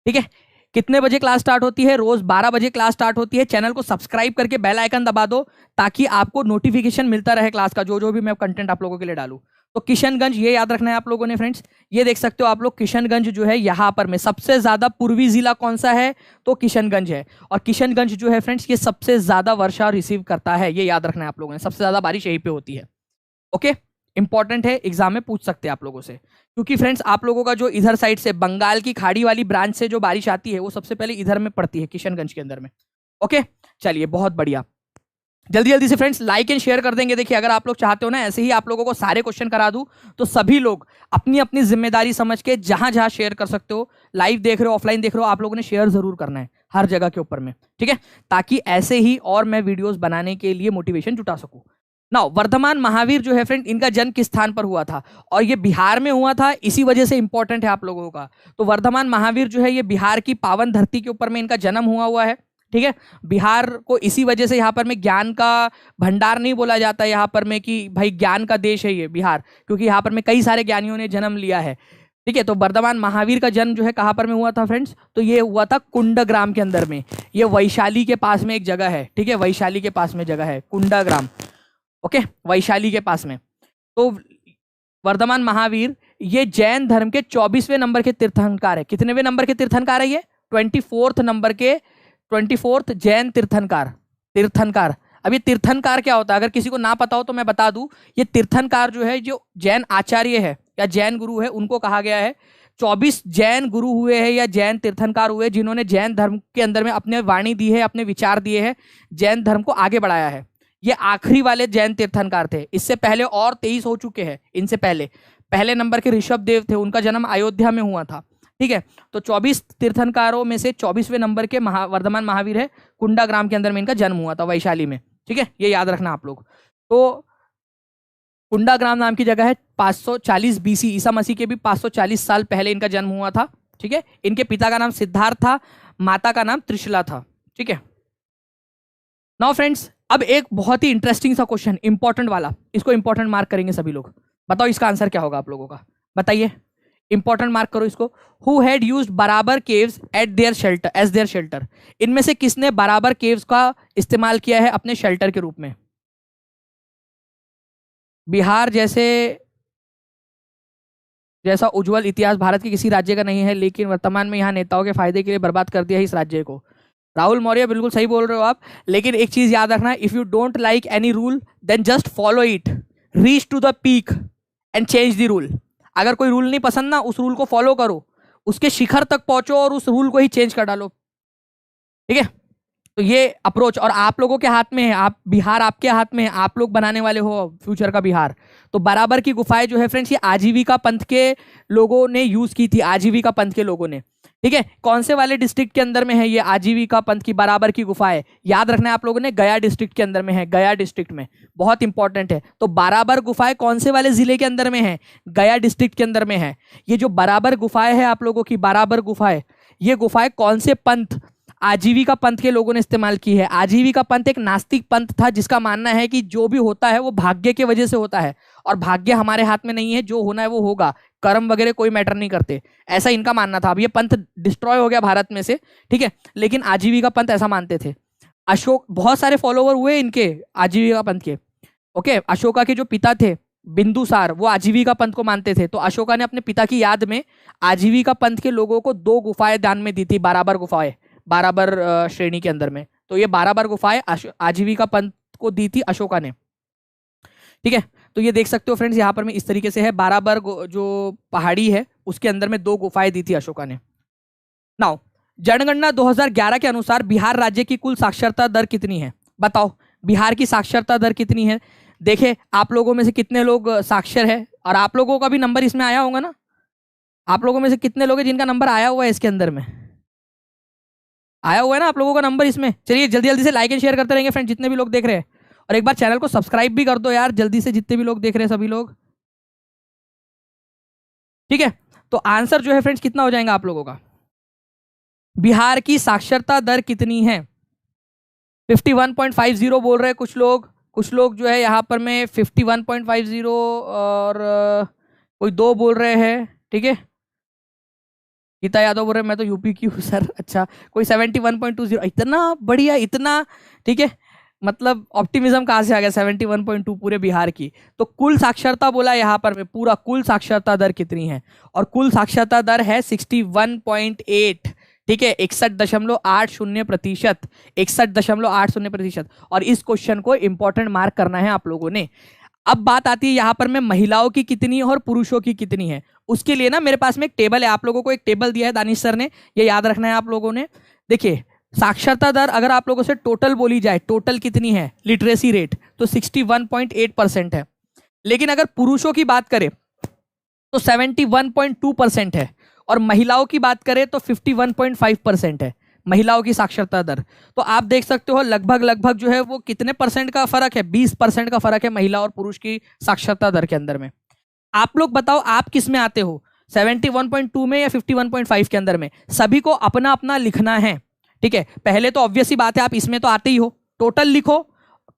ठीक है, कितने बजे क्लास स्टार्ट होती है? रोज 12 बजे क्लास स्टार्ट होती है। चैनल को सब्सक्राइब करके बेल आइकन दबा दो ताकि आपको नोटिफिकेशन मिलता रहे क्लास का, जो जो भी मैं कंटेंट आप लोगों के लिए डालूं। तो किशनगंज, ये याद रखना है आप लोगों ने फ्रेंड्स। ये देख सकते हो आप लोग, किशनगंज जो है यहाँ पर में सबसे ज्यादा पूर्वी जिला कौन सा है, तो किशनगंज है। और किशनगंज जो है फ्रेंड्स, ये सबसे ज्यादा वर्षा रिसीव करता है, ये याद रखना है आप लोगों ने, सबसे ज्यादा बारिश यहीं पे होती है। ओके, इंपॉर्टेंट है, एग्जाम में पूछ सकते हैं आप लोगों से, क्योंकि फ्रेंड्स आप लोगों का जो इधर साइड से बंगाल की खाड़ी वाली ब्रांच से जो बारिश आती है वो सबसे पहले इधर में पड़ती है, किशनगंज के अंदर में। ओके, चलिए बहुत बढ़िया। जल्दी जल्दी से फ्रेंड्स लाइक एंड शेयर कर देंगे। देखिए अगर आप लोग चाहते हो ना ऐसे ही आप लोगों को सारे क्वेश्चन करा दूं, तो सभी लोग अपनी अपनी जिम्मेदारी समझ के जहां जहां शेयर कर सकते हो, लाइव देख रहे हो ऑफलाइन देख रहे हो, आप लोगों ने शेयर जरूर करना है हर जगह के ऊपर में, ठीक है, ताकि ऐसे ही और मैं वीडियोस बनाने के लिए मोटिवेशन जुटा सकूं। नाउ वर्धमान महावीर जो है फ्रेंड, इनका जन्म किस स्थान पर हुआ था, और ये बिहार में हुआ था, इसी वजह से इंपॉर्टेंट है आप लोगों का। तो वर्धमान महावीर जो है ये बिहार की पावन धरती के ऊपर में इनका जन्म हुआ है, ठीक है। बिहार को इसी वजह से यहाँ पर में ज्ञान का भंडार नहीं बोला जाता है यहाँ पर में कि भाई ज्ञान का देश है ये बिहार, क्योंकि यहाँ पर में कई सारे ज्ञानियों ने जन्म लिया है, ठीक है। तो वर्धमान महावीर का जन्म जो है कहाँ पर में हुआ था फ्रेंड्स, तो ये हुआ था कुंडग्राम के अंदर में, ये वैशाली के पास में एक जगह है, ठीक है, वैशाली के पास में जगह है कुंडग्राम, ओके, वैशाली के पास में। तो वर्धमान महावीर ये जैन धर्म के 24वें नंबर के तीर्थंकर है। कितनेवें नंबर के तीर्थंकर है ये, 24th नंबर के, 24th जैन तीर्थंकर। अब ये तीर्थंकर क्या होता है, अगर किसी को ना पता हो तो मैं बता दूं, ये तीर्थंकर जो है, जो जैन आचार्य है या जैन गुरु है, उनको कहा गया है। 24 जैन गुरु हुए हैं या जैन तीर्थंकर हुए जिन्होंने जैन धर्म के अंदर में अपने वाणी दी है, अपने विचार दिए हैं, जैन धर्म को आगे बढ़ाया है। ये आखिरी वाले जैन तीर्थंकर थे, इससे पहले और 23 हो चुके हैं। इनसे पहले नंबर के ऋषभ देव थे, उनका जन्म अयोध्या में हुआ था, ठीक है। तो 24 तीर्थंकरों में से 24वें नंबर के वर्धमान महावीर है, कुंडाग्राम के अंदर में इनका जन्म हुआ था, वैशाली में, ठीक है, ये याद रखना आप लोग। तो कुंडाग्राम नाम की जगह है, 540 BC, ईसा मसीह के भी 540 साल पहले इनका जन्म हुआ था, ठीक है। इनके पिता का नाम सिद्धार्थ था, माता का नाम त्रिशला था, ठीक है। नाउ फ्रेंड्स, अब एक बहुत ही इंटरेस्टिंग सा क्वेश्चन, इंपॉर्टेंट वाला, इसको इंपॉर्टेंट मार्क करेंगे सभी लोग। बताओ इसका आंसर क्या होगा आप लोगों का, बताइए, इंपॉर्टेंट मार्क करो इसको। Who had used Barabar caves at their shelter, as their shelter, इनमें से किसने बराबर केव्स का इस्तेमाल किया है अपने शेल्टर के रूप में। बिहार जैसा उज्जवल इतिहास भारत के किसी राज्य का नहीं है, लेकिन वर्तमान में यहाँ नेताओं के फायदे के लिए बर्बाद कर दिया है इस राज्य को। राहुल मौर्य, बिल्कुल सही बोल रहे हो आप, लेकिन एक चीज याद रखना, if you don't like any rule then just follow it, reach to the peak and change the rule. अगर कोई रूल नहीं पसंद ना, उस रूल को फॉलो करो, उसके शिखर तक पहुंचो और उस रूल को ही चेंज कर डालो, ठीक है। तो ये अप्रोच और आप लोगों के हाथ में है, आप बिहार आपके हाथ में है, आप लोग बनाने वाले हो फ्यूचर का बिहार। तो बराबर की गुफाएं जो है फ्रेंड्स, ये आजीविका पंथ के लोगों ने यूज की थी, आजीविका पंथ के लोगों ने, ठीक है। कौन से वाले डिस्ट्रिक्ट के अंदर में है ये आजीविका पंथ की बराबर की गुफाएं, याद रखना है आप लोगों ने, गया डिस्ट्रिक्ट के अंदर में है, गया डिस्ट्रिक्ट में, बहुत इंपॉर्टेंट है। तो बराबर गुफाएं कौन से वाले जिले के अंदर में है, गया डिस्ट्रिक्ट के अंदर में है। ये जो बराबर गुफाएं है आप लोगों की, बराबर गुफाएं, ये गुफाएं कौन से पंथ, आजीविका पंथ के लोगों ने इस्तेमाल की है। आजीविका पंथ एक नास्तिक पंथ था जिसका मानना है कि जो भी होता है वो भाग्य के वजह से होता है, और भाग्य हमारे हाथ में नहीं है, जो होना है वो होगा, कर्म वगैरह कोई मैटर नहीं करते, ऐसा इनका मानना था। अब ये पंथ डिस्ट्रॉय हो गया भारत में से, ठीक है, लेकिन आजीविका पंथ ऐसा मानते थे। अशोक, बहुत सारे फॉलोवर हुए इनके आजीविका पंथ के, ओके। अशोका के जो पिता थे बिंदुसार, वो आजीविका पंथ को मानते थे। तो अशोका ने अपने पिता की याद में आजीविका पंथ के लोगों को 2 गुफाएं दान में दी थी, बराबर गुफाएं, बराबर श्रेणी के अंदर में। तो ये बराबर गुफाएं आजीविका पंथ को दी थी अशोका ने, ठीक है। तो ये देख सकते हो फ्रेंड्स, यहाँ पर में इस तरीके से है, बराबर जो पहाड़ी है उसके अंदर में 2 गुफाएं दी थी अशोका ने। नाउ जनगणना 2011 के अनुसार बिहार राज्य की कुल साक्षरता दर कितनी है, बताओ बिहार की साक्षरता दर कितनी है। देखे आप लोगों में से कितने लोग साक्षर है, और आप लोगों का भी नंबर इसमें आया होगा ना, आप लोगों में से कितने लोग हैं जिनका नंबर आया हुआ है, इसके अंदर में आया हुआ है ना आप लोगों का नंबर इसमें। चलिए जल्दी जल्दी से लाइक एंड शेयर करते रहेंगे फ्रेंड, जितने भी लोग देख रहे हैं, और एक बार चैनल को सब्सक्राइब भी कर दो यार, जल्दी से, जितने भी लोग देख रहे हैं सभी लोग, ठीक है। तो आंसर जो है फ्रेंड्स कितना हो जाएगा आप लोगों का, बिहार की साक्षरता दर कितनी है, 51.50 बोल रहे हैं कुछ लोग जो है यहाँ पर में 51.50, और कोई 2 बोल रहे हैं, ठीक है। गीता यादव बोल रहे हैं मैं तो यूपी की हूँ सर, अच्छा। कोई 71.20, इतना बढ़िया, इतना, ठीक है। मतलब ऑप्टिमिज्म कहाँ से आ गया 71.2 पूरे बिहार की। तो कुल साक्षरता बोला यहाँ पर पूरा कुल साक्षरता दर कितनी है, और कुल साक्षरता दर है 61.8, ठीक है, 61.80%, 61.80%। और इस क्वेश्चन को इंपॉर्टेंट मार्क करना है आप लोगों ने। अब बात आती है यहाँ पर में महिलाओं की कितनी है और पुरुषों की कितनी है। उसके लिए ना मेरे पास में एक टेबल है, आप लोगों को एक टेबल दिया है दानिश सर ने, ये याद रखना है आप लोगों ने। देखिए साक्षरता दर अगर आप लोगों से टोटल बोली जाए, टोटल कितनी है लिटरेसी रेट, तो 61.8% है। लेकिन अगर पुरुषों की बात करें तो 71.2% है, और महिलाओं की बात करें तो 51.5% है महिलाओं की साक्षरता दर। तो आप देख सकते हो लगभग जो है वो कितने परसेंट का फर्क है, 20% का फर्क है महिला और पुरुष की साक्षरता दर के अंदर में। आप लोग बताओ आप किस में आते हो, 71.2 में या 51.5 के अंदर में। सभी को अपना अपना लिखना है, ठीक है। पहले तो ऑब्वियस ही बात है आप इसमें तो आते ही हो, टोटल लिखो,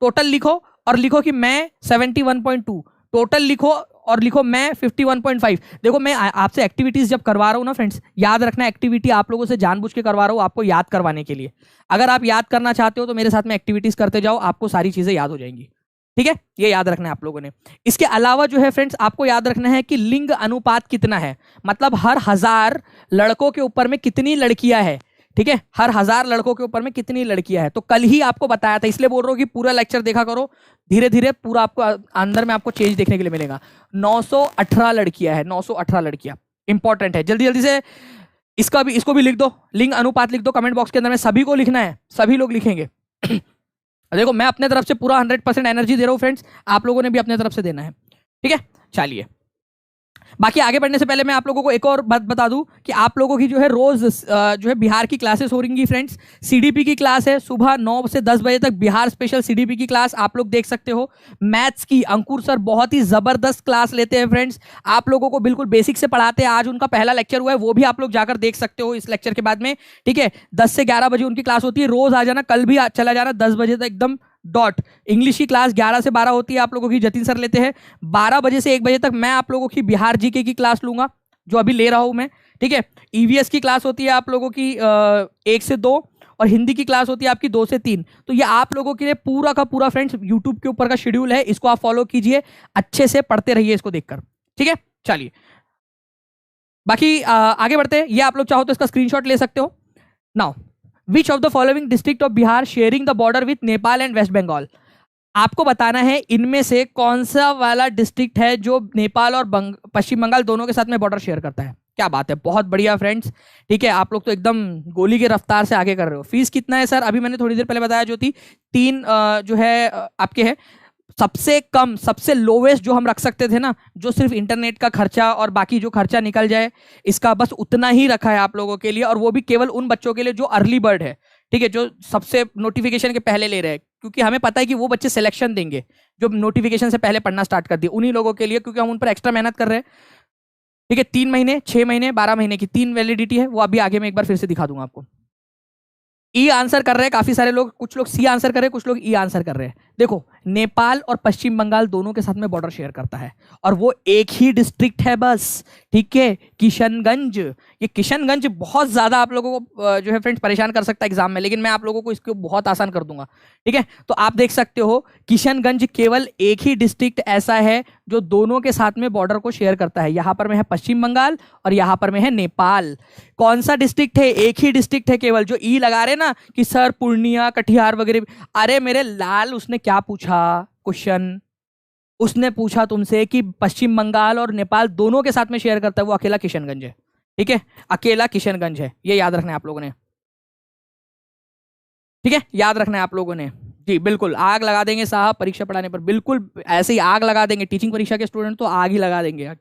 टोटल लिखो और लिखो कि मैं 71.2, टोटल लिखो और लिखो मैं 51.5। देखो मैं आपसे एक्टिविटीज जब करवा रहा हूँ ना फ्रेंड्स, याद रखना एक्टिविटी आप लोगों से जानबूझ के करवा रहा हूँ आपको याद करवाने के लिए। अगर आप याद करना चाहते हो तो मेरे साथ में एक्टिविटीज करते जाओ, आपको सारी चीजें याद हो जाएंगी, ठीक है। ये याद रखना है आप लोगों ने। इसके अलावा जो है फ्रेंड्स आपको याद रखना है कि लिंग अनुपात कितना है, मतलब हर 1000 लड़कों के ऊपर में कितनी लड़कियां है, ठीक है, हर 1000 लड़कों के ऊपर में कितनी लड़कियां है। तो कल ही आपको बताया था, इसलिए बोल रहा हूँ कि पूरा लेक्चर देखा करो, धीरे धीरे पूरा आपको अंदर में आपको चेंज देखने के लिए मिलेगा। 918 लड़कियां है, 918 लड़कियां इंपॉर्टेंट है। जल्दी जल्दी से इसको भी लिख दो, लिंग अनुपात लिख दो कमेंट बॉक्स के अंदर में, सभी को लिखना है, सभी लोग लिखेंगे। देखो मैं अपने तरफ से पूरा 100% एनर्जी दे रहा हूँ फ्रेंड्स, आप लोगों ने भी अपने तरफ से देना है, ठीक है। चलिए बाकी आगे बढ़ने से पहले मैं आप लोगों को एक और बात बता दूं कि आप लोगों की जो है रोज जो है बिहार की क्लासेस हो रही फ्रेंड्स। सीडीपी की क्लास है सुबह 9 से 10 बजे तक, बिहार स्पेशल सीडीपी की क्लास आप लोग देख सकते हो। मैथ्स की अंकुर सर बहुत ही जबरदस्त क्लास लेते हैं फ्रेंड्स, आप लोगों को बिल्कुल बेसिक से पढ़ाते हैं। आज उनका पहला लेक्चर हुआ है, वो भी आप लोग जाकर देख सकते हो इस लेक्चर के बाद में, ठीक है। 10 से 11 बजे उनकी क्लास होती है, रोज आ जाना, कल भी चला जाना 10 बजे तक एकदम डॉट। इंग्लिश की क्लास 11 से 12 होती है आप लोगों की, जतिन सर लेते हैं। 12 बजे से 1 बजे तक मैं आप लोगों की बिहार जीके की क्लास लूंगा, जो अभी ले रहा हूं मैं, ठीक है। ईवीएस की क्लास होती है आप लोगों की 1 से 2, और हिंदी की क्लास होती है आपकी 2 से 3। तो ये आप लोगों के लिए पूरा का पूरा फ्रेंड्स यूट्यूब के ऊपर का शेड्यूल है, इसको आप फॉलो कीजिए, अच्छे से पढ़ते रहिए इसको देखकर, ठीक है। चलिए बाकी आगे बढ़ते हैं। ये आप लोग चाहो तो इसका स्क्रीनशॉट ले सकते हो। Now Which of the following district of Bihar sharing the border with Nepal and West Bengal? आपको बताना है इनमें से कौन सा वाला डिस्ट्रिक्ट है जो नेपाल और पश्चिम बंगाल दोनों के साथ में बॉर्डर शेयर करता है। क्या बात है, बहुत बढ़िया फ्रेंड्स, ठीक है। आप लोग तो एकदम गोली के रफ्तार से आगे कर रहे हो। फीस कितना है सर, अभी मैंने थोड़ी देर पहले बताया जो थी 3 जो है आपके है। सबसे कम सबसे लोवेस्ट जो हम रख सकते थे ना, जो सिर्फ इंटरनेट का खर्चा और बाकी जो खर्चा निकल जाए इसका, बस उतना ही रखा है आप लोगों के लिए, और वो भी केवल उन बच्चों के लिए जो अर्ली बर्ड है, ठीक है, जो सबसे नोटिफिकेशन के पहले ले रहे हैं, क्योंकि हमें पता है कि वो बच्चे सिलेक्शन देंगे जो नोटिफिकेशन से पहले पढ़ना स्टार्ट कर दिए, उन्हीं लोगों के लिए, क्योंकि हम उन पर एक्स्ट्रा मेहनत कर रहे हैं, ठीक है। 3 महीने 6 महीने 12 महीने की 3 वैलिडिटी है, वो अभी आगे मैं एक बार फिर से दिखा दूंगा आपको। ई आंसर कर रहे हैं काफी सारे लोग, कुछ लोग सी आंसर कर रहे हैं, कुछ लोग ई आंसर कर रहे हैं। देखो नेपाल और पश्चिम बंगाल दोनों के साथ में बॉर्डर शेयर करता है, और वो एक ही डिस्ट्रिक्ट है बस, ठीक है, किशनगंज। ये किशनगंज बहुत ज्यादा आप लोगों को जो है फ्रेंड्स परेशान कर सकता है एग्जाम में, लेकिन मैं आप लोगों को इसको बहुत आसान कर दूंगा, ठीक है। तो आप देख सकते हो किशनगंज केवल एक ही डिस्ट्रिक्ट ऐसा है जो दोनों के साथ में बॉर्डर को शेयर करता है। यहाँ पर में है पश्चिम बंगाल और यहाँ पर में है नेपाल। कौन सा डिस्ट्रिक्ट है, एक ही डिस्ट्रिक्ट है केवल। जो ई लगा रहे ना कि सर पूर्णिया कटिहार वगैरह, अरे मेरे लाल उसने क्या पूछा क्वेश्चन, उसने पूछा तुमसे कि पश्चिम बंगाल और नेपाल दोनों के साथ में शेयर करता है, वो अकेला किशनगंज है, ठीक है, अकेला किशनगंज है। ये याद रखना है आप लोगों ने, ठीक है, याद रखना है आप लोगों ने जी। बिल्कुल आग लगा देंगे साहब परीक्षा पढ़ाने पर, बिल्कुल ऐसे ही आग लगा देंगे। टीचिंग परीक्षा के स्टूडेंट तो आग ही लगा देंगे।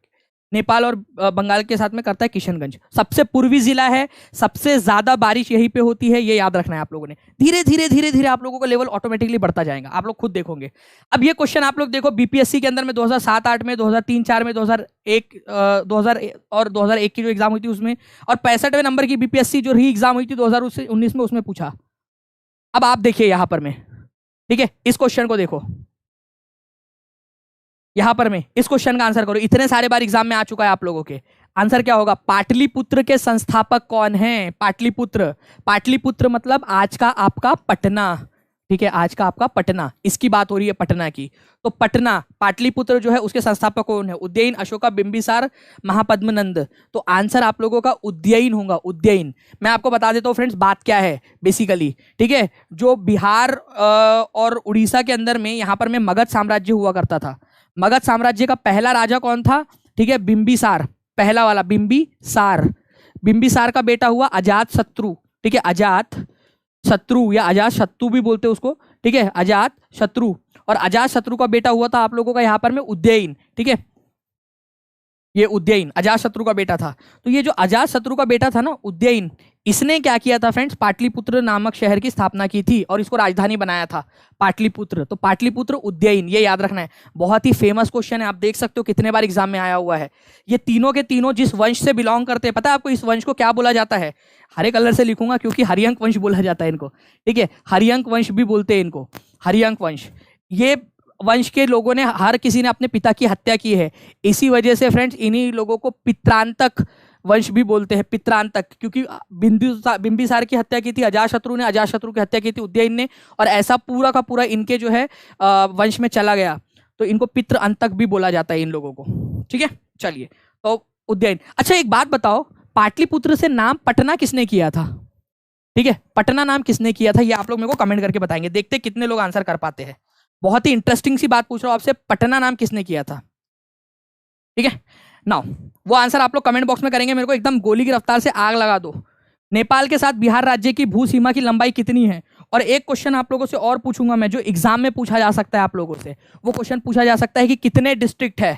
नेपाल और बंगाल के साथ में करता है किशनगंज, सबसे पूर्वी जिला है, सबसे ज्यादा बारिश यहीं पे होती है, ये याद रखना है आप लोगों ने। धीरे धीरे धीरे धीरे आप लोगों का लेवल ऑटोमेटिकली बढ़ता जाएगा, आप लोग खुद देखोगे। अब ये क्वेश्चन आप लोग देखो बीपीएससी के अंदर में 2007-8 में, 2003-4 में, 2001 और 2001 की जो एग्जाम हुई थी उसमें, और 65वें नंबर की बीपीएससी जो री एग्जाम हुई थी 2019 में, उसमें पूछा। अब आप देखिए यहां पर में, ठीक है, इस क्वेश्चन को देखो यहां पर में, इस क्वेश्चन का आंसर करो। इतने सारे बार एग्जाम में आ चुका है आप लोगों के। आंसर क्या होगा, पाटलिपुत्र के संस्थापक कौन हैं। पाटलिपुत्र, पाटलिपुत्र मतलब आज का आपका पटना, ठीक है, आज का आपका पटना, इसकी बात हो रही है पटना की। तो पटना, पाटलिपुत्र जो है उसके संस्थापक कौन है? उज्जैन, अशोका, बिंबिसार, महापद्मनंद। तो आंसर आप लोगों का उज्जैन होगा, उज्जैन। मैं आपको बता देता हूँ फ्रेंड्स बात क्या है बेसिकली। ठीक है, जो बिहार और उड़ीसा के अंदर में यहाँ पर में मगध साम्राज्य हुआ करता था। मगध साम्राज्य का पहला राजा कौन था? ठीक है, बिंबिसार, पहला वाला बिंबिसार। बिंबिसार का बेटा हुआ अजात शत्रु। ठीक है, अजात शत्रु या अजात शत्रु भी बोलते हैं उसको। ठीक है, अजात शत्रु। और अजात शत्रु का बेटा हुआ था आप लोगों का यहाँ पर में उज्जैन। ठीक है, ये उज्जैन अजात शत्रु का बेटा था। तो ये जो अजात शत्रु का बेटा था ना उज्जैन, इसने क्या किया था फ्रेंड्स? पाटलिपुत्र नामक शहर की स्थापना की थी और इसको राजधानी बनाया था पाटलिपुत्र। तो पाटलिपुत्र उज्जैन, ये याद रखना है। बहुत ही फेमस क्वेश्चन है, आप देख सकते हो कितने बार एग्जाम में आया हुआ है। ये तीनों के तीनों जिस वंश से बिलोंग करते हैं, पता है आपको इस वंश को क्या बोला जाता है? हरे कलर से लिखूंगा क्योंकि हरियंक वंश बोला जाता है इनको। ठीक है, हरियंक वंश भी बोलते हैं इनको, हरियंक वंश। ये वंश के लोगों ने, हर किसी ने अपने पिता की हत्या की है। इसी वजह से फ्रेंड्स इन्हीं लोगों को पित्रांतक वंश भी बोलते हैं, पित्रांतक। क्योंकि बिंबिसार की हत्या की थी अजातशत्रु ने, अजातशत्रु की हत्या की थी उज्जैन ने, और ऐसा पूरा का पूरा इनके जो है वंश में चला गया। तो इनको पितृ अंतक भी बोला जाता है इन लोगों को। ठीक है, चलिए, तो उज्जैन। अच्छा एक बात बताओ, पाटलिपुत्र से नाम पटना किसने किया था? ठीक है, पटना नाम किसने किया था? ये आप लोग मेरे को कमेंट करके बताएंगे, देखते कितने लोग आंसर कर पाते हैं। बहुत ही इंटरेस्टिंग सी बात पूछ रहा हूं आपसे, पटना नाम किसने किया था? ठीक है, नाउ वो आंसर आप लोग कमेंट बॉक्स में करेंगे, मेरे को एकदम गोली की रफ्तार से आग लगा दो। नेपाल के साथ बिहार राज्य की भू सीमा की लंबाई कितनी है? और एक क्वेश्चन आप लोगों से और पूछूंगा मैं, जो एग्जाम में पूछा जा सकता है आप लोगों से। वो क्वेश्चन पूछा जा सकता है कि कितने डिस्ट्रिक्ट है,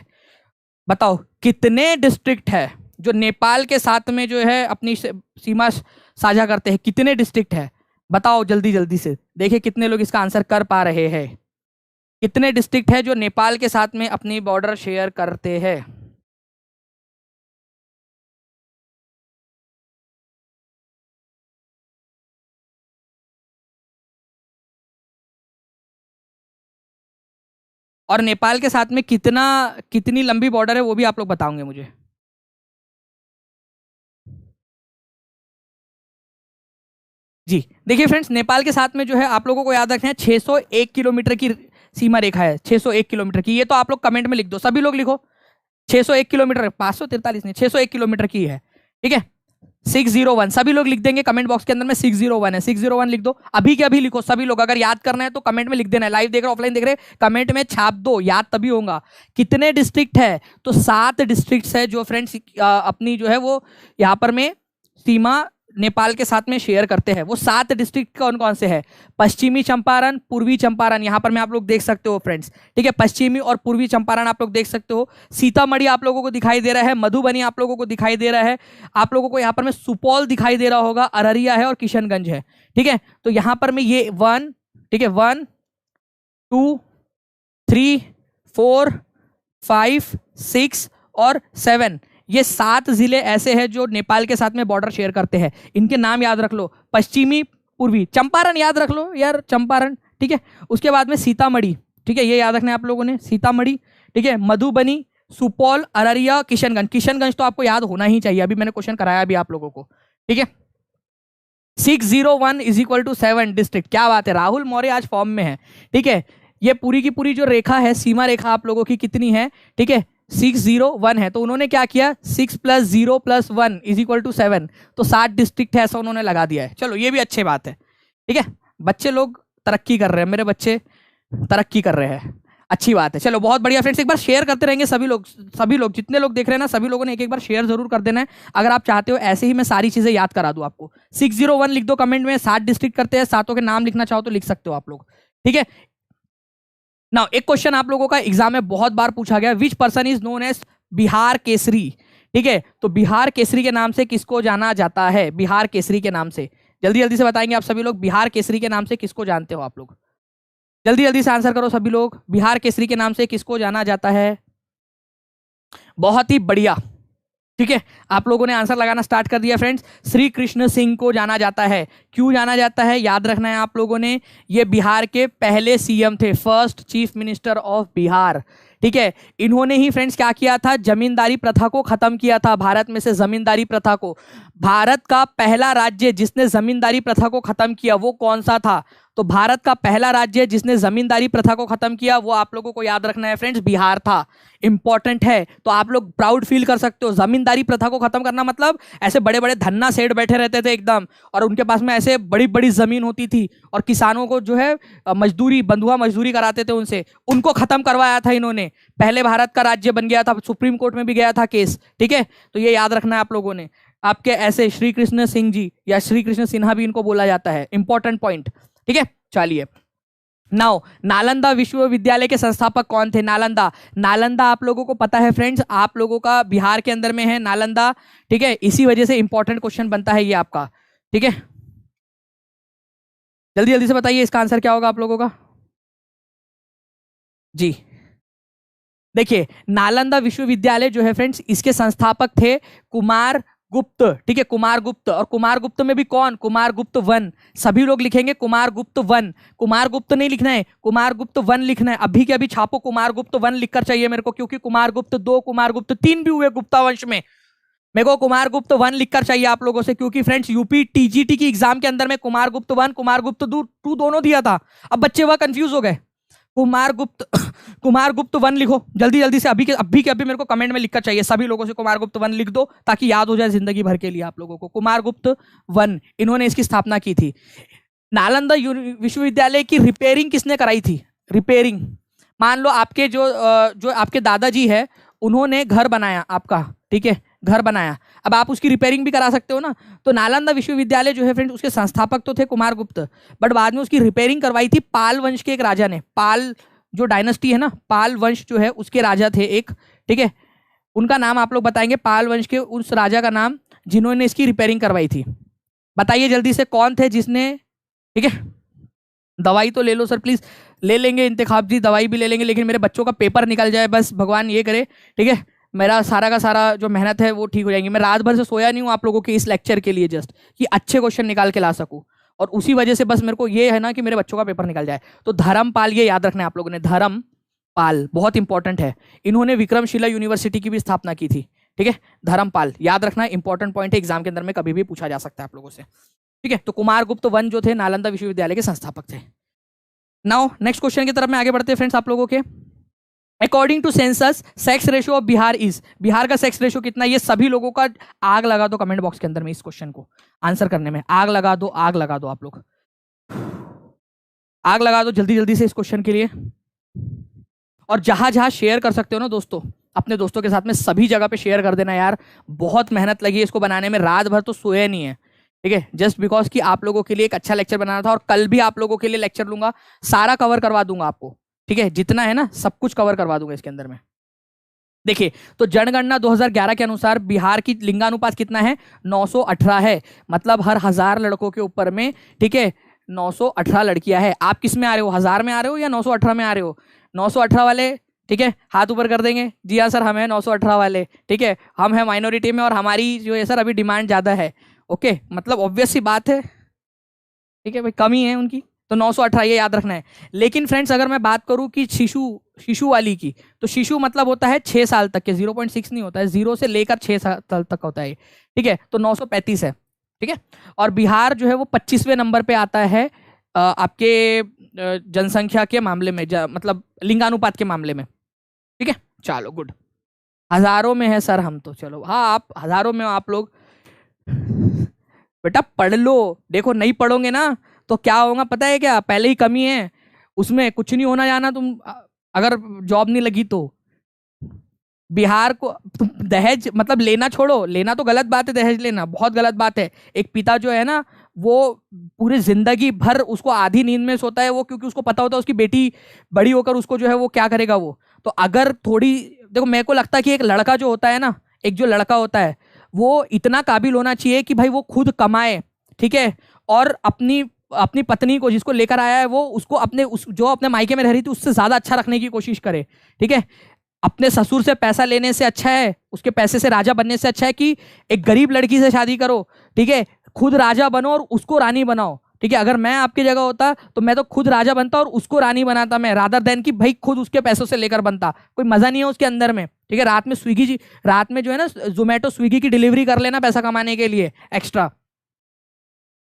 बताओ कितने डिस्ट्रिक्ट है जो नेपाल के साथ में जो है अपनी सीमा साझा करते हैं? कितने डिस्ट्रिक्ट है बताओ जल्दी जल्दी से, देखिए कितने लोग इसका आंसर कर पा रहे हैं। कितने डिस्ट्रिक्ट है जो नेपाल के साथ में अपनी बॉर्डर शेयर करते हैं? और नेपाल के साथ में कितनी लंबी बॉर्डर है वो भी आप लोग बताओगे मुझे। जी देखिए फ्रेंड्स, नेपाल के साथ में जो है आप लोगों को याद रखना है 601 किलोमीटर की सीमा रेखा है, 601 किलोमीटर की। ये तो आप लोग कमेंट में लिख दो, सभी लोग लिखो 601 किलोमीटर, 543 नहीं, 601 किलोमीटर की है। ठीक है, 601 सभी लोग लिख देंगे कमेंट बॉक्स के अंदर में। 601 है, 601 लिख दो, अभी के अभी लिखो सभी लोग। अगर याद करना है तो कमेंट में लिख देना है, लाइव देख रहे ऑफलाइन देख रहे कमेंट में छाप दो, याद तभी होगा। कितने डिस्ट्रिक्ट है? तो 7 डिस्ट्रिक्ट है जो फ्रेंड्स अपनी जो है वो यहाँ पर में सीमा नेपाल के साथ में शेयर करते हैं। वो 7 डिस्ट्रिक्ट कौन कौन से हैं? पश्चिमी चंपारण, पूर्वी चंपारण, यहाँ पर में आप लोग देख सकते हो फ्रेंड्स। ठीक है, पश्चिमी और पूर्वी चंपारण आप लोग देख सकते हो। सीतामढ़ी आप लोगों को दिखाई दे रहा है, मधुबनी आप लोगों को दिखाई दे रहा है, आप लोगों को यहाँ पर में सुपौल दिखाई दे रहा होगा, अररिया है और किशनगंज है। ठीक है, तो यहाँ पर में ये 1, ठीक है 1 2 3 4 5 6 और 7, ये 7 जिले ऐसे हैं जो नेपाल के साथ में बॉर्डर शेयर करते हैं। इनके नाम याद रख लो, पश्चिमी, पूर्वी, चंपारण याद रख लो यार, चंपारण। ठीक है, उसके बाद में सीतामढ़ी, ठीक है ये याद रखना है आप लोगों ने, सीतामढ़ी। ठीक है, मधुबनी, सुपौल, अररिया, किशनगंज। किशनगंज तो आपको याद होना ही चाहिए, अभी मैंने क्वेश्चन कराया भी आप लोगों को। ठीक है, 601 इज इक्वल टू 7 डिस्ट्रिक्ट। क्या बात है, राहुल मौर्य आज फॉर्म में है। ठीक है, ये पूरी की पूरी जो रेखा है, सीमा रेखा आप लोगों की कितनी है? ठीक है, 601 है। तो उन्होंने क्या किया, 6 + 0 + 1 इज इक्वल टू 7। तो 7 डिस्ट्रिक्ट है ऐसा उन्होंने लगा दिया है। चलो ये भी अच्छी बात है। ठीक है, बच्चे लोग तरक्की कर रहे हैं, मेरे बच्चे तरक्की कर रहे हैं, अच्छी बात है। चलो बहुत बढ़िया फ्रेंड्स, एक बार शेयर करते रहेंगे सभी लोग जितने लोग देख रहे हैं ना, सभी लोगों ने एक बार शेयर जरूर कर देना है। अगर आप चाहते हो ऐसे ही मैं सारी चीजें याद करा दूं आपको। 601 लिख दो कमेंट में, 7 डिस्ट्रिक्ट करते हैं, 7 के नाम लिखना चाहो तो लिख सकते हो आप लोग। ठीक है, नाउ एक क्वेश्चन आप लोगों का एग्जाम में बहुत बार पूछा गया, which person is known as Bihar Kesari. ठीक है, तो बिहार केसरी के नाम से किसको जाना जाता है? बिहार केसरी के नाम से जल्दी जल्दी से बताएंगे आप सभी लोग, बिहार केसरी के नाम से किसको जानते हो आप लोग? जल्दी जल्दी से आंसर करो सभी लोग, बिहार केसरी के नाम से किसको जाना जाता है? बहुत ही बढ़िया। ठीक है, आप लोगों ने आंसर लगाना स्टार्ट कर दिया फ्रेंड्स। श्री कृष्ण सिंह को जाना जाता है। क्यों जाना जाता है याद रखना है आप लोगों ने, ये बिहार के पहले सीएम थे, first chief minister of Bihar. ठीक है, इन्होंने ही फ्रेंड्स क्या किया था, जमींदारी प्रथा को खत्म किया था भारत में से, जमींदारी प्रथा को। भारत का पहला राज्य जिसने जमींदारी प्रथा को खत्म किया वो कौन सा था? तो भारत का पहला राज्य जिसने जमींदारी प्रथा को खत्म किया वो आप लोगों को याद रखना है फ्रेंड्स, बिहार था। इंपॉर्टेंट है, तो आप लोग प्राउड फील कर सकते हो। जमींदारी प्रथा को खत्म करना मतलब ऐसे बड़े बड़े धन्ना सेठ बैठे रहते थे एकदम, और उनके पास में ऐसे बड़ी बड़ी जमीन होती थी, और किसानों को जो है मजदूरी, बंधुआ मजदूरी कराते थे उनसे, उनको खत्म करवाया था इन्होंने। पहले भारत का राज्य बन गया था, सुप्रीम कोर्ट में भी गया था केस, ठीक है। तो ये याद रखना है आप लोगों ने। आपके ऐसे श्री कृष्ण सिंह जी या श्री कृष्ण सिन्हा भी इनको बोला जाता है, इंपॉर्टेंट पॉइंट, ठीक है। चलिए, नाउ नालंदा विश्वविद्यालय के संस्थापक कौन थे? नालंदा आप लोगों को पता है फ्रेंड्स, आप लोगों का बिहार के अंदर में है नालंदा, ठीक है। इसी वजह से इंपॉर्टेंट क्वेश्चन बनता है ये आपका, ठीक है। जल्दी जल्दी से बताइए इसका आंसर क्या होगा आप लोगों का जी। देखिए, नालंदा विश्वविद्यालय जो है फ्रेंड्स, इसके संस्थापक थे कुमार गुप्त, ठीक है, कुमार गुप्त। और कुमार गुप्त में भी कौन? कुमार गुप्त वन। सभी लोग लिखेंगे कुमार गुप्त वन, कुमार गुप्त नहीं लिखना है, कुमार गुप्त वन लिखना है। अभी के अभी छापो कुमार गुप्त वन लिखकर चाहिए मेरे को, क्योंकि कुमार गुप्त 2, कुमार गुप्त 3 भी हुए गुप्ता वंश में। मेरे को कुमार गुप्त वन लिखकर चाहिए आप लोगों से, क्योंकि फ्रेंड्स यूपी टीजीटी की एग्जाम के अंदर में कुमार गुप्त वन, कुमार गुप्त 2 दोनों दिया था। अब बच्चे वह कंफ्यूज हो गए। कुमार गुप्त वन लिखो जल्दी जल्दी से, अभी के अभी मेरे को कमेंट में लिखकर चाहिए। सभी लोगों से कुमार गुप्त वन लिख दो ताकि याद हो जाए जिंदगी भर के लिए आप लोगों को। कुमार गुप्त वन, इन्होंने इसकी स्थापना की थी। नालंदा विश्वविद्यालय की रिपेयरिंग किसने कराई थी? रिपेयरिंग, मान लो आपके जो आपके दादाजी है, उन्होंने घर बनाया आपका, ठीक है, घर बनाया। अब आप उसकी रिपेयरिंग भी करा सकते हो ना। तो नालंदा विश्वविद्यालय जो है फ्रेंड, उसके संस्थापक तो थे कुमार गुप्त, बट बाद में उसकी रिपेयरिंग करवाई थी पाल वंश के एक राजा ने। पाल जो डायनेस्टी है ना, पाल वंश जो है उसके राजा थे एक, ठीक है। उनका नाम आप लोग बताएंगे, पाल वंश के उस राजा का नाम जिन्होंने इसकी रिपेयरिंग करवाई थी। बताइए जल्दी से कौन थे जिसने, ठीक है। दवाई तो ले लो सर प्लीज, ले लेंगे इंतखाब जी, दवाई भी ले लेंगे, लेकिन मेरे बच्चों का पेपर निकल जाए बस, भगवान ये करे, ठीक है। मेरा सारा का सारा जो मेहनत है वो ठीक हो जाएगी। मैं रात भर से सोया नहीं हूँ आप लोगों के इस लेक्चर के लिए, जस्ट कि अच्छे क्वेश्चन निकाल के ला सकूँ, और उसी वजह से बस मेरे को ये है ना कि मेरे बच्चों का पेपर निकल जाए। तो धर्मपाल, ये याद रखना है आप लोगों ने, धर्मपाल बहुत इंपॉर्टेंट है। इन्होंने विक्रमशिला यूनिवर्सिटी की भी स्थापना की थी, ठीक है। धर्मपाल याद रखना, इंपॉर्टेंट पॉइंट है, एग्जाम के अंदर में कभी भी पूछा जा सकता है आप लोगों से, ठीक है। तो कुमार गुप्त वन जो थे नालंदा विश्वविद्यालय के संस्थापक थे। नाउ नेक्स्ट क्वेश्चन की तरफ में आगे बढ़ते हैं फ्रेंड्स आप लोगों के। According to census sex ratio of Bihar is, Bihar का सेक्स रेशियो कितना? ये सभी लोगों का आग लगा दो कमेंट बॉक्स के अंदर में, इस क्वेश्चन को आंसर करने में आग लगा दो, आग लगा दो आप लोग, आग लगा दो जल्दी जल्दी से इस क्वेश्चन के लिए। और जहां जहां शेयर कर सकते हो ना दोस्तों, अपने दोस्तों के साथ में सभी जगह पे शेयर कर देना यार। बहुत मेहनत लगी है इसको बनाने में, रात भर तो सोया नहीं है, ठीक है, जस्ट बिकॉज कि आप लोगों के लिए एक अच्छा लेक्चर बनाना था। और कल भी आप लोगों के लिए लेक्चर लूंगा, सारा कवर करवा दूंगा आपको, ठीक है, जितना है ना सब कुछ कवर करवा दूंगा इसके अंदर में। देखिए, तो जनगणना 2011 के अनुसार बिहार की लिंगानुपात कितना है? 918 है, मतलब हर 1000 लड़कों के ऊपर में, ठीक है, 918 लड़कियां हैं। आप किस में आ रहे हो, 1000 में आ रहे हो या 918 में आ रहे हो? 918 वाले, ठीक है, हाथ ऊपर कर देंगे। जी हाँ सर, हम हैं 918 वाले, ठीक है, हम हैं माइनॉरिटी में, और हमारी जो है सर अभी डिमांड ज़्यादा है। ओके, मतलब ऑब्वियस सी बात है, ठीक है भाई, कमी है उनकी, तो 918 ये याद रखना है। लेकिन फ्रेंड्स अगर मैं बात करूं कि शिशु वाली की, तो शिशु मतलब होता है 6 साल तक के, 0.6 नहीं होता है, 0 से लेकर 6 साल तक होता है, ठीक है। तो 935 है, ठीक है। और बिहार जो है वो 25वें नंबर पे आता है आपके जनसंख्या के मामले में, मतलब लिंगानुपात के मामले में, ठीक है। चलो गुड, हजारों में है सर हम तो, चलो हाँ आप हजारों में हो आप लोग। बेटा पढ़ लो, देखो नहीं पढ़ोगे ना तो क्या होगा पता है क्या? पहले ही कमी है, उसमें कुछ नहीं होना जाना, तुम अगर जॉब नहीं लगी तो। बिहार को तुम दहेज मतलब लेना छोड़ो, लेना तो गलत बात है, दहेज लेना बहुत गलत बात है। एक पिता जो है ना वो पूरी जिंदगी भर उसको आधी नींद में सोता है वो, क्योंकि उसको पता होता है उसकी बेटी बड़ी होकर उसको जो है वो क्या करेगा वो। तो अगर थोड़ी देखो, मेरे को लगता है कि एक लड़का जो होता है ना, एक जो लड़का होता है वो इतना काबिल होना चाहिए कि भाई वो खुद कमाए, ठीक है, और अपनी पत्नी को जिसको लेकर आया है वो उसको जो अपने मायके में रह रही थी उससे ज्यादा अच्छा रखने की कोशिश करे, ठीक है। अपने ससुर से पैसा लेने से अच्छा है, उसके पैसे से राजा बनने से अच्छा है कि एक गरीब लड़की से शादी करो, ठीक है, खुद राजा बनो और उसको रानी बनाओ, ठीक है। अगर मैं आपकी जगह होता तो मैं तो खुद राजा बनता और उसको रानी बनाता मैं, रादर देन कि भाई खुद उसके पैसों से लेकर बनता। कोई मजा नहीं है उसके अंदर में, ठीक है। रात में जो है ना जोमेटो स्विगी की डिलीवरी कर लेना पैसा कमाने के लिए एक्स्ट्रा।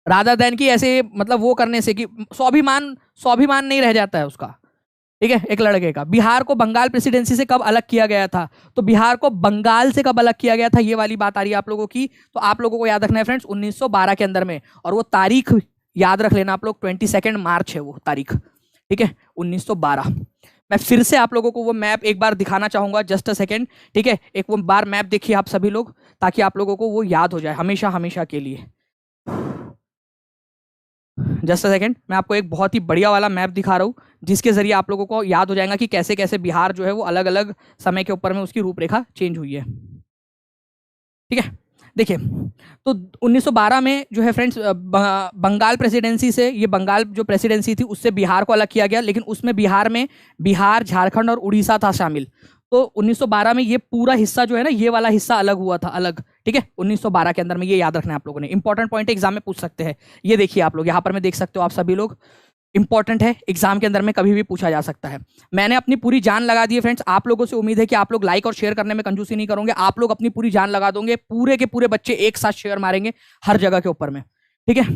रादर देन की ऐसे मतलब वो करने से कि स्वाभिमान स्वाभिमान नहीं रह जाता है उसका। ठीक है, एक लड़के का। बिहार को बंगाल प्रेसिडेंसी से कब अलग किया गया था? तो बिहार को बंगाल से कब अलग किया गया था, ये वाली बात आ रही है आप लोगों की। तो आप लोगों को याद रखना है फ्रेंड्स 1912 के अंदर में, और वो तारीख याद रख लेना आप लोग, 22 मार्च है वो तारीख। ठीक है, 1912। मैं फिर से आप लोगों को वो मैप एक बार दिखाना चाहूंगा, जस्ट अ सेकेंड। ठीक है, एक वो बार मैप देखिए आप सभी लोग, ताकि आप लोगों को वो याद हो जाए हमेशा हमेशा के लिए। जस्ट अ सेकेंड, मैं आपको एक बहुत ही बढ़िया वाला मैप दिखा रहा हूँ, जिसके जरिए आप लोगों को याद हो जाएगा कि कैसे कैसे बिहार जो है वो अलग अलग समय के ऊपर में उसकी रूपरेखा चेंज हुई है। ठीक है, देखिए, तो 1912 में जो है फ्रेंड्स बंगाल प्रेसिडेंसी से, ये बंगाल जो प्रेसिडेंसी थी उससे बिहार को अलग किया गया, लेकिन उसमें बिहार में बिहार, झारखंड और उड़ीसा था शामिल। तो 1912 में ये पूरा हिस्सा जो है ना, ये वाला हिस्सा अलग हुआ था, अलग। ठीक है, 1912 के अंदर में, ये याद रखना है आप लोगों ने, इंपॉर्टेंट पॉइंट एग्जाम में पूछ सकते हैं। ये देखिए आप लोग यहाँ पर में देख सकते हो आप सभी लोग, इंपॉर्टेंट है, एग्जाम के अंदर में कभी भी पूछा जा सकता है। मैंने अपनी पूरी जान लगा दी है फ्रेंड्स, आप लोगों से उम्मीद है कि आप लोग लाइक और शेयर करने में कंजूसी नहीं करोगे, आप लोग अपनी पूरी जान लगा दोगे, पूरे के पूरे बच्चे एक साथ शेयर मारेंगे हर जगह के ऊपर में। ठीक है,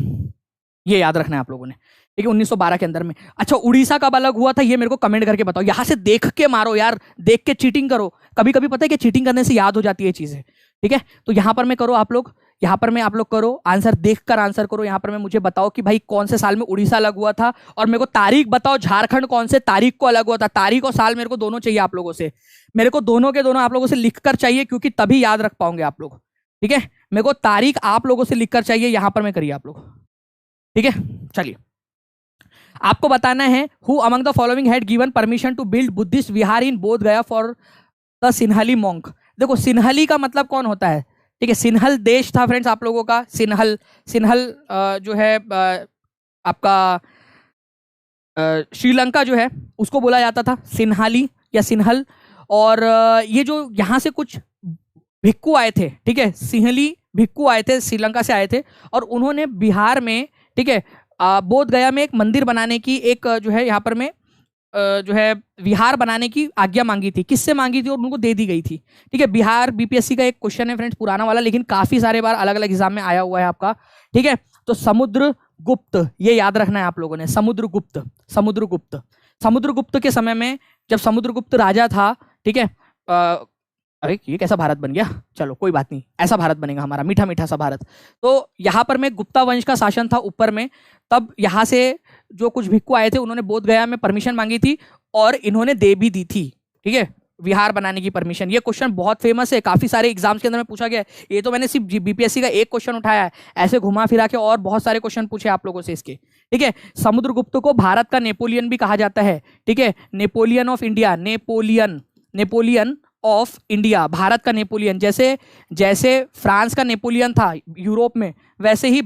ये याद रखना है आप लोगों ने। ठीक है, 1912 के अंदर में। अच्छा, उड़ीसा कब अलग हुआ था ये मेरे को कमेंट करके बताओ, यहां से देख के मारो यार, देख के चीटिंग करो। कभी कभी पता है कि चीटिंग करने से याद हो जाती है चीजें। ठीक है, तो यहां पर मैं करो आप लोग, यहां पर मैं आप लोग करो आंसर, देखकर आंसर करो। यहां पर मैं मुझे बताओ कि भाई कौन से साल में उड़ीसा अलग हुआ था, और मेरे को तारीख बताओ झारखंड कौन से तारीख को अलग हुआ था। तारीख और साल मेरे को दोनों चाहिए आप लोगों से, मेरे को दोनों के दोनों आप लोगों से लिखकर चाहिए, क्योंकि तभी याद रख पाओगे आप लोग। ठीक है, मेरे को तारीख आप लोगों से लिखकर चाहिए, यहां पर मैं करिए आप लोग। ठीक है, चलिए, आपको बताना है who among the following had given permission to build Buddhist vihar in Bodh Gaya for the सिन्हली monk. देखो, सिन्हली का मतलब कौन होता है? ठीक है, सिन्हल देश था फ्रेंड्स आप लोगों का, सिन्हल। सिन्हल जो है आपका श्रीलंका जो है उसको बोला जाता था सिन्हाली या सिन्हल। और ये जो यहाँ से कुछ भिक्खु आए थे, ठीक है, सिन्हली भिक्खु आए थे, श्रीलंका से आए थे, और उन्होंने बिहार में, ठीक है, बोध गया में एक मंदिर बनाने की, एक जो है यहाँ पर में जो है विहार बनाने की आज्ञा मांगी थी। किससे मांगी थी और उनको दे दी गई थी? ठीक है, बिहार बीपीएससी का एक क्वेश्चन है फ्रेंड्स, पुराना वाला, लेकिन काफी सारे बार अलग अलग एग्जाम में आया हुआ है आपका। ठीक है, तो समुद्रगुप्त, ये याद रखना है आप लोगों ने, समुद्रगुप्त। समुद्रगुप्त, समुद्रगुप्त के समय में जब समुद्रगुप्त राजा था, ठीक है, अरे ये कैसा भारत बन गया, चलो कोई बात नहीं, ऐसा भारत बनेगा हमारा, मीठा मीठा सा भारत। तो यहाँ पर में गुप्ता वंश का शासन था ऊपर में, तब यहाँ से जो कुछ भिक्खु आए थे उन्होंने बोध गया में परमिशन मांगी थी, और इन्होंने दे भी दी थी। ठीक है, विहार बनाने की परमिशन। ये क्वेश्चन बहुत फेमस है, काफी सारे एग्जाम्स के अंदर में पूछा गया है। ये तो मैंने सिर्फ बीपीएससी का एक क्वेश्चन उठाया है, ऐसे घुमा फिरा के और बहुत सारे क्वेश्चन पूछे आप लोगों से इसके। ठीक है, समुद्रगुप्त को भारत का नेपोलियन भी कहा जाता है। ठीक है, Napoleon of India, Napoleon, Napoleon of India, Bharat का नेपोलियन। जैसे जैसे फ्रांस का नेपोलियन था यूरोप में, वैसे ही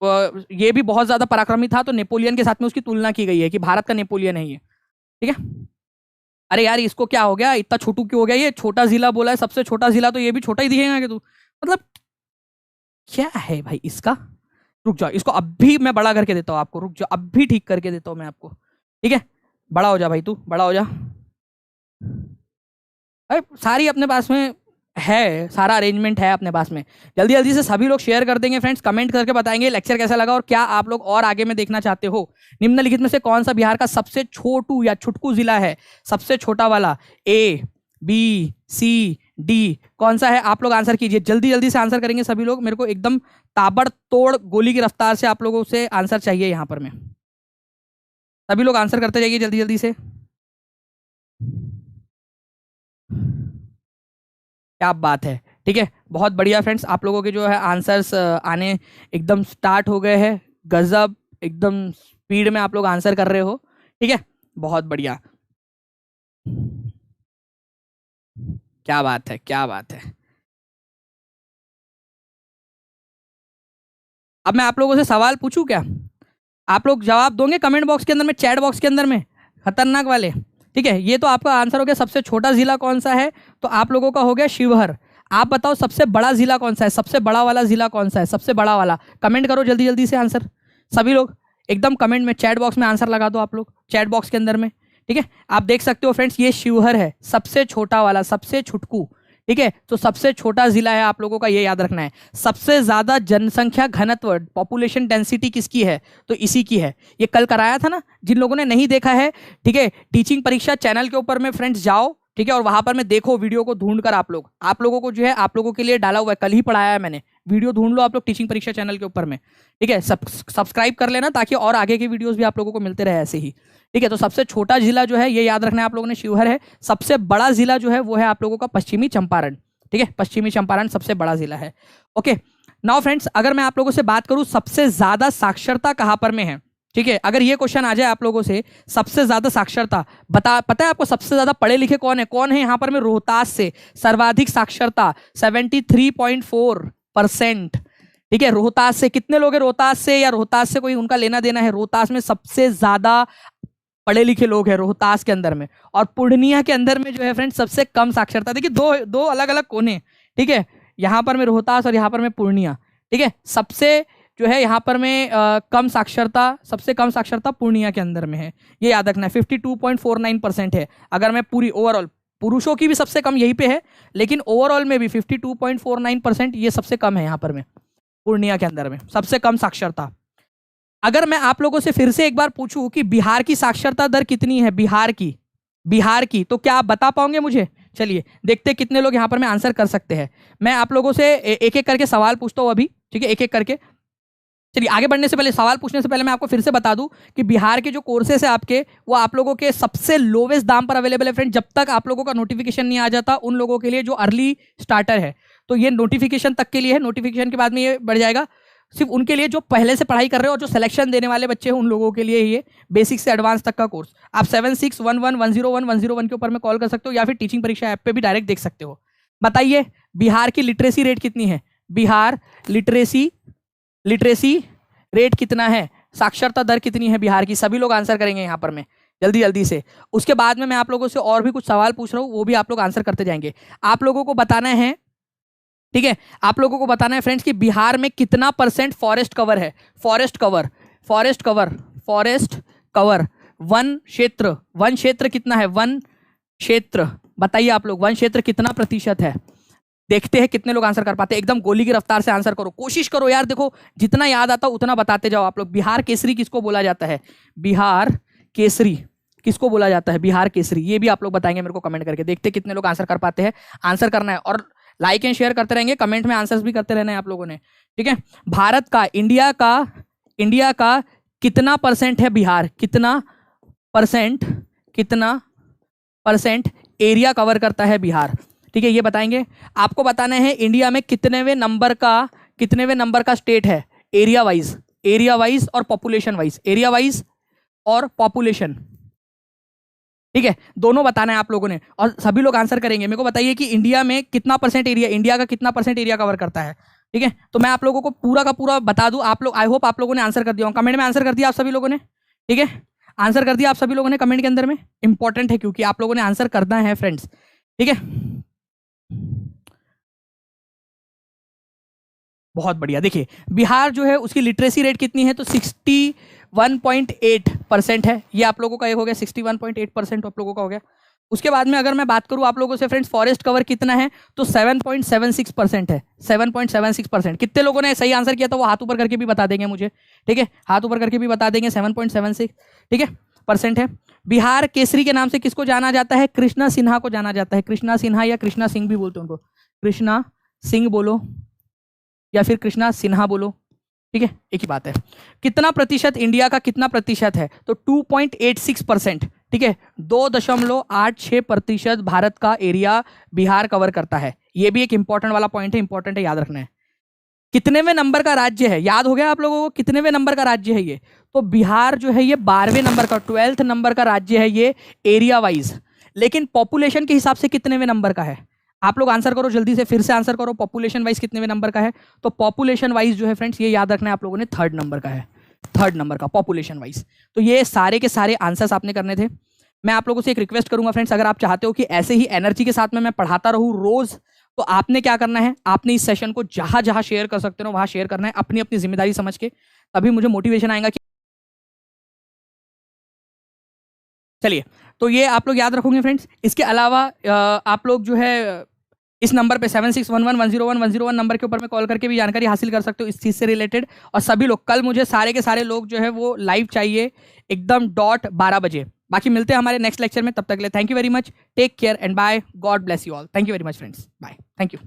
ये भी बहुत ज्यादा पराक्रमी था, तो नेपोलियन के साथ में उसकी तुलना की गई है कि भारत का नेपोलियन है ये। ठीक है, अरे यार इसको क्या हो गया, इतना छोटू क्यों हो गया, ये छोटा जिला बोला है, सबसे छोटा जिला, तो ये भी छोटा ही दिखेगा कि तू, मतलब क्या है भाई इसका। रुक जाओ, इसको अभी मैं बड़ा करके देता हूँ आपको, रुक जाओ, अभी ठीक करके देता हूँ मैं आपको। ठीक है, बड़ा हो जा भाई, तू बड़ा हो जा। अरे सारी अपने पास में है, सारा अरेंजमेंट है अपने पास में। जल्दी जल्दी से सभी लोग शेयर कर देंगे फ्रेंड्स, कमेंट करके बताएंगे लेक्चर कैसा लगा और क्या आप लोग और आगे में देखना चाहते हो। निम्नलिखित में से कौन सा बिहार का सबसे छोटू या छुटकू जिला है? सबसे छोटा वाला, ए, बी, सी, डी, कौन सा है? आप लोग आंसर कीजिए, जल्दी जल्दी से आंसर करेंगे सभी लोग। मेरे को एकदम ताबड़तोड़ गोली की रफ्तार से आप लोगों से आंसर चाहिए यहाँ पर में। सभी लोग आंसर करते जाइए जल्दी जल्दी से। क्या बात है, ठीक है, बहुत बढ़िया फ्रेंड्स, आप लोगों के जो है आंसर्स आने एकदम स्टार्ट हो गए हैं, गजब, एकदम स्पीड में आप लोग आंसर कर रहे हो। ठीक है, बहुत बढ़िया, क्या बात है, क्या बात है। अब मैं आप लोगों से सवाल पूछूं क्या? आप लोग जवाब दोगे कमेंट बॉक्स के अंदर में, चैट बॉक्स के अंदर में, खतरनाक वाले। ठीक है, ये तो आपका आंसर हो गया सबसे छोटा जिला कौन सा है, तो आप लोगों का हो गया शिवहर। आप बताओ सबसे बड़ा जिला कौन सा है, सबसे बड़ा वाला जिला कौन सा है, सबसे बड़ा वाला, कमेंट करो जल्दी जल्दी से आंसर। सभी लोग एकदम कमेंट में, चैट बॉक्स में आंसर लगा दो आप लोग, चैट बॉक्स के अंदर में। ठीक है, आप देख सकते हो फ्रेंड्स, ये शिवहर है, सबसे छोटा वाला, सबसे छुटकू। ठीक है, तो सबसे छोटा जिला है आप लोगों का, ये याद रखना है। सबसे ज्यादा जनसंख्या घनत्व पॉपुलेशन डेंसिटी किसकी है, तो इसी की है। ये कल कराया था ना, जिन लोगों ने नहीं देखा है, ठीक है, टीचिंग परीक्षा चैनल के ऊपर में फ्रेंड्स जाओ, ठीक है, और वहां पर मैं देखो वीडियो को ढूंढ कर आप लोगों को जो है आप लोगों के लिए डाला हुआ है, कल ही पढ़ाया है मैंने, वीडियो ढूंढ लो आप लोग टीचिंग परीक्षा चैनल के ऊपर में, ठीक है। सब्सक्राइब कर लेना ताकि और आगे के वीडियोस भी आप लोगों को मिलते रहे ऐसे ही, ठीक है। तो सबसे छोटा जिला जो है ये याद रखना है आप लोगों ने, शिवहर है। सबसे बड़ा जिला जो है वो है आप लोगों का पश्चिमी चंपारण, ठीक है, पश्चिमी चंपारण सबसे बड़ा जिला है। ओके, नाउ फ्रेंड्स, अगर मैं आप लोगों से बात करूं सबसे ज्यादा साक्षरता कहां पर में है, ठीक है, अगर ये क्वेश्चन आ जाए आप लोगों से, सबसे ज्यादा साक्षरता पता है आपको सबसे ज्यादा पढ़े लिखे कौन है यहाँ पर में, रोहतास से सर्वाधिक साक्षरता 73.4%, ठीक है। रोहतास से कितने लोग हैं, रोहतास से, या रोहतास से कोई उनका लेना देना है, रोहतास में सबसे ज्यादा पढ़े लिखे लोग हैं रोहतास के अंदर में। और पूर्णिया के अंदर में जो है फ्रेंड्स सबसे कम साक्षरता, देखिए दो अलग अलग कोने, ठीक है, यहाँ पर में रोहतास और यहाँ पर में पूर्णिया, ठीक है। सबसे जो है यहाँ पर में कम साक्षरता, सबसे कम साक्षरता पूर्णिया के अंदर में है, ये याद रखना है। 52.49% है। अगर मैं पूरी ओवरऑल, पुरुषों की भी सबसे कम यहीं पे है, लेकिन ओवरऑल में भी 52.49% ये सबसे कम है यहाँ पर में, पूर्णिया के अंदर में सबसे कम साक्षरता। अगर मैं आप लोगों से फिर से एक बार पूछूं कि बिहार की साक्षरता दर कितनी है, बिहार की, तो क्या आप बता पाओगे मुझे? चलिए देखते कितने लोग यहाँ पर में आंसर कर सकते हैं। मैं आप लोगों से एक एक करके सवाल पूछता हूँ अभी, ठीक है, एक एक करके। चलिए आगे बढ़ने से पहले, सवाल पूछने से पहले मैं आपको फिर से बता दूं कि बिहार के जो कोर्सेस है आपके, वो आप लोगों के सबसे लोवेस्ट दाम पर अवेलेबल है फ्रेंड। जब तक आप लोगों का नोटिफिकेशन नहीं आ जाता उन लोगों के लिए जो अर्ली स्टार्टर है, तो ये नोटिफिकेशन तक के लिए है, नोटिफिकेशन के बाद में ये बढ़ जाएगा। सिर्फ उनके लिए जो पहले से पढ़ाई कर रहे हो और जो सिलेक्शन देने वाले बच्चे हैं उन लोगों के लिए ये बेसिक से एडवांस तक का कोर्स। आप 7611101101 के ऊपर में कॉल कर सकते हो, या फिर टीचिंग परीक्षा ऐप पे भी डायरेक्ट देख सकते हो। बताइए बिहार की लिटरेसी रेट कितनी है, बिहार लिटरेसी रेट कितना है, साक्षरता दर कितनी है बिहार की? सभी लोग आंसर करेंगे यहाँ पर में जल्दी जल्दी से। उसके बाद में मैं आप लोगों से और भी कुछ सवाल पूछ रहा हूँ, वो भी आप लोग आंसर करते जाएंगे। आप लोगों को बताना है, ठीक है, आप लोगों को बताना है फ्रेंड्स कि बिहार में कितना % फॉरेस्ट कवर है। फॉरेस्ट कवर वन क्षेत्र कितना है, वन क्षेत्र बताइए आप लोग, वन क्षेत्र कितना प्रतिशत है? देखते हैं कितने लोग आंसर कर पाते हैं। एकदम गोली की रफ्तार से आंसर करो, कोशिश करो यार, देखो जितना याद आता उतना बताते जाओ आप लोग। बिहार केसरी किसको बोला जाता है, बिहार केसरी किसको बोला जाता है, बिहार केसरी, ये भी आप लोग बताएंगे मेरे को कमेंट करके। देखते कितने लोग आंसर कर पाते हैं, आंसर करना है और लाइक एंड शेयर करते रहेंगे, कमेंट में आंसर्स भी करते रहना है आप लोगों ने, ठीक है। भारत का, इंडिया का कितना % है बिहार, कितना परसेंट एरिया कवर करता है बिहार, ठीक है, ये बताएंगे। आपको बताना है इंडिया में कितनेवें नंबर का स्टेट है, एरिया वाइज और पॉपुलेशन वाइज, एरिया वाइज और पॉपुलेशन, ठीक है, दोनों बताना है आप लोगों ने और सभी लोग आंसर करेंगे। मेरे को बताइए कि इंडिया में कितना % एरिया, इंडिया का कितना % एरिया कवर करता है, ठीक है। तो मैं आप लोगों को पूरा का पूरा बता दूं, आप लोग, आई होप आप लोगों ने आंसर कर दिया, कमेंट में आंसर कर दिया आप सभी लोगों ने, ठीक है, आंसर कर दिया आप सभी लोगों ने कमेंट के अंदर में। इंपॉर्टेंट है क्योंकि आप लोगों ने आंसर करना है फ्रेंड्स, ठीक है। बहुत बढ़िया। देखिए बिहार जो है उसकी लिटरेसी रेट कितनी है, तो 61.8% है, ये आप लोगों का एक हो गया, 61.8% आप लोगों का हो गया। उसके बाद में अगर मैं बात करूं आप लोगों से फ्रेंड्स, फॉरेस्ट कवर कितना है, तो 7.76% है, 7.76%। कितने लोगों ने सही आंसर किया था वो हाथ ऊपर करके भी बता देंगे मुझे, ठीक है, हाथ ऊपर करके भी बता देंगे, 7.76, ठीक है, % है। बिहार केसरी के नाम से किसको जाना जाता है, कृष्णा सिन्हा को जाना जाता है, कृष्णा सिन्हा या कृष्णा सिंह भी बोलते हैं उनको, कृष्णा सिंह बोलो या फिर कृष्णा सिन्हा बोलो, ठीक है, एक ही बात है। कितना प्रतिशत, इंडिया का कितना प्रतिशत है, तो 2.86%, ठीक है, 2.86% भारत का एरिया बिहार कवर करता है। ये भी एक इंपॉर्टेंट वाला पॉइंट है, इंपॉर्टेंट है, याद रखना है। कितनेवें नंबर का राज्य है, याद हो गया आप लोगों को कितनेवें नंबर का राज्य है ये, तो बिहार जो है ये 12वें नंबर का, 12th नंबर का राज्य है ये एरिया वाइज, लेकिन पॉपुलेशन के हिसाब से कितनेवें नंबर का है? आप लोग आंसर करो जल्दी से, फिर से आंसर करो, पॉपुलेशन वाइज कितनेवें नंबर का है? तो पॉपुलेशन वाइज जो है फ्रेंड्स ये याद रखना है आप लोगों ने, 3rd नंबर का है, 3rd नंबर का पॉपुलेशन वाइज। तो ये सारे के सारे आंसर्स आपने करने थे। मैं आप लोगों से एक रिक्वेस्ट करूंगा फ्रेंड्स, अगर आप चाहते हो कि ऐसे ही एनर्जी के साथ में मैं पढ़ाता रहूं रोज, तो आपने क्या करना है, आपने इस सेशन को जहां जहां शेयर कर सकते हो वहां शेयर करना है, अपनी अपनी जिम्मेदारी समझ के, तभी मुझे मोटिवेशन आएगा कि चलिए। तो ये आप लोग याद रखोगे फ्रेंड्स। इसके अलावा आप लोग जो है इस नंबर पे 7611101101 नंबर के ऊपर में कॉल करके भी जानकारी हासिल कर सकते हो इस चीज से रिलेटेड। और सभी लोग कल मुझे सारे के सारे लोग जो है वो लाइव चाहिए एकदम डॉट 12 बजे। बाकी मिलते हैं हमारे नेक्स्ट लेक्चर में, तब तक के लिए thank you very much, take care and bye, God bless you all. Thank you very much friends, bye, thank you.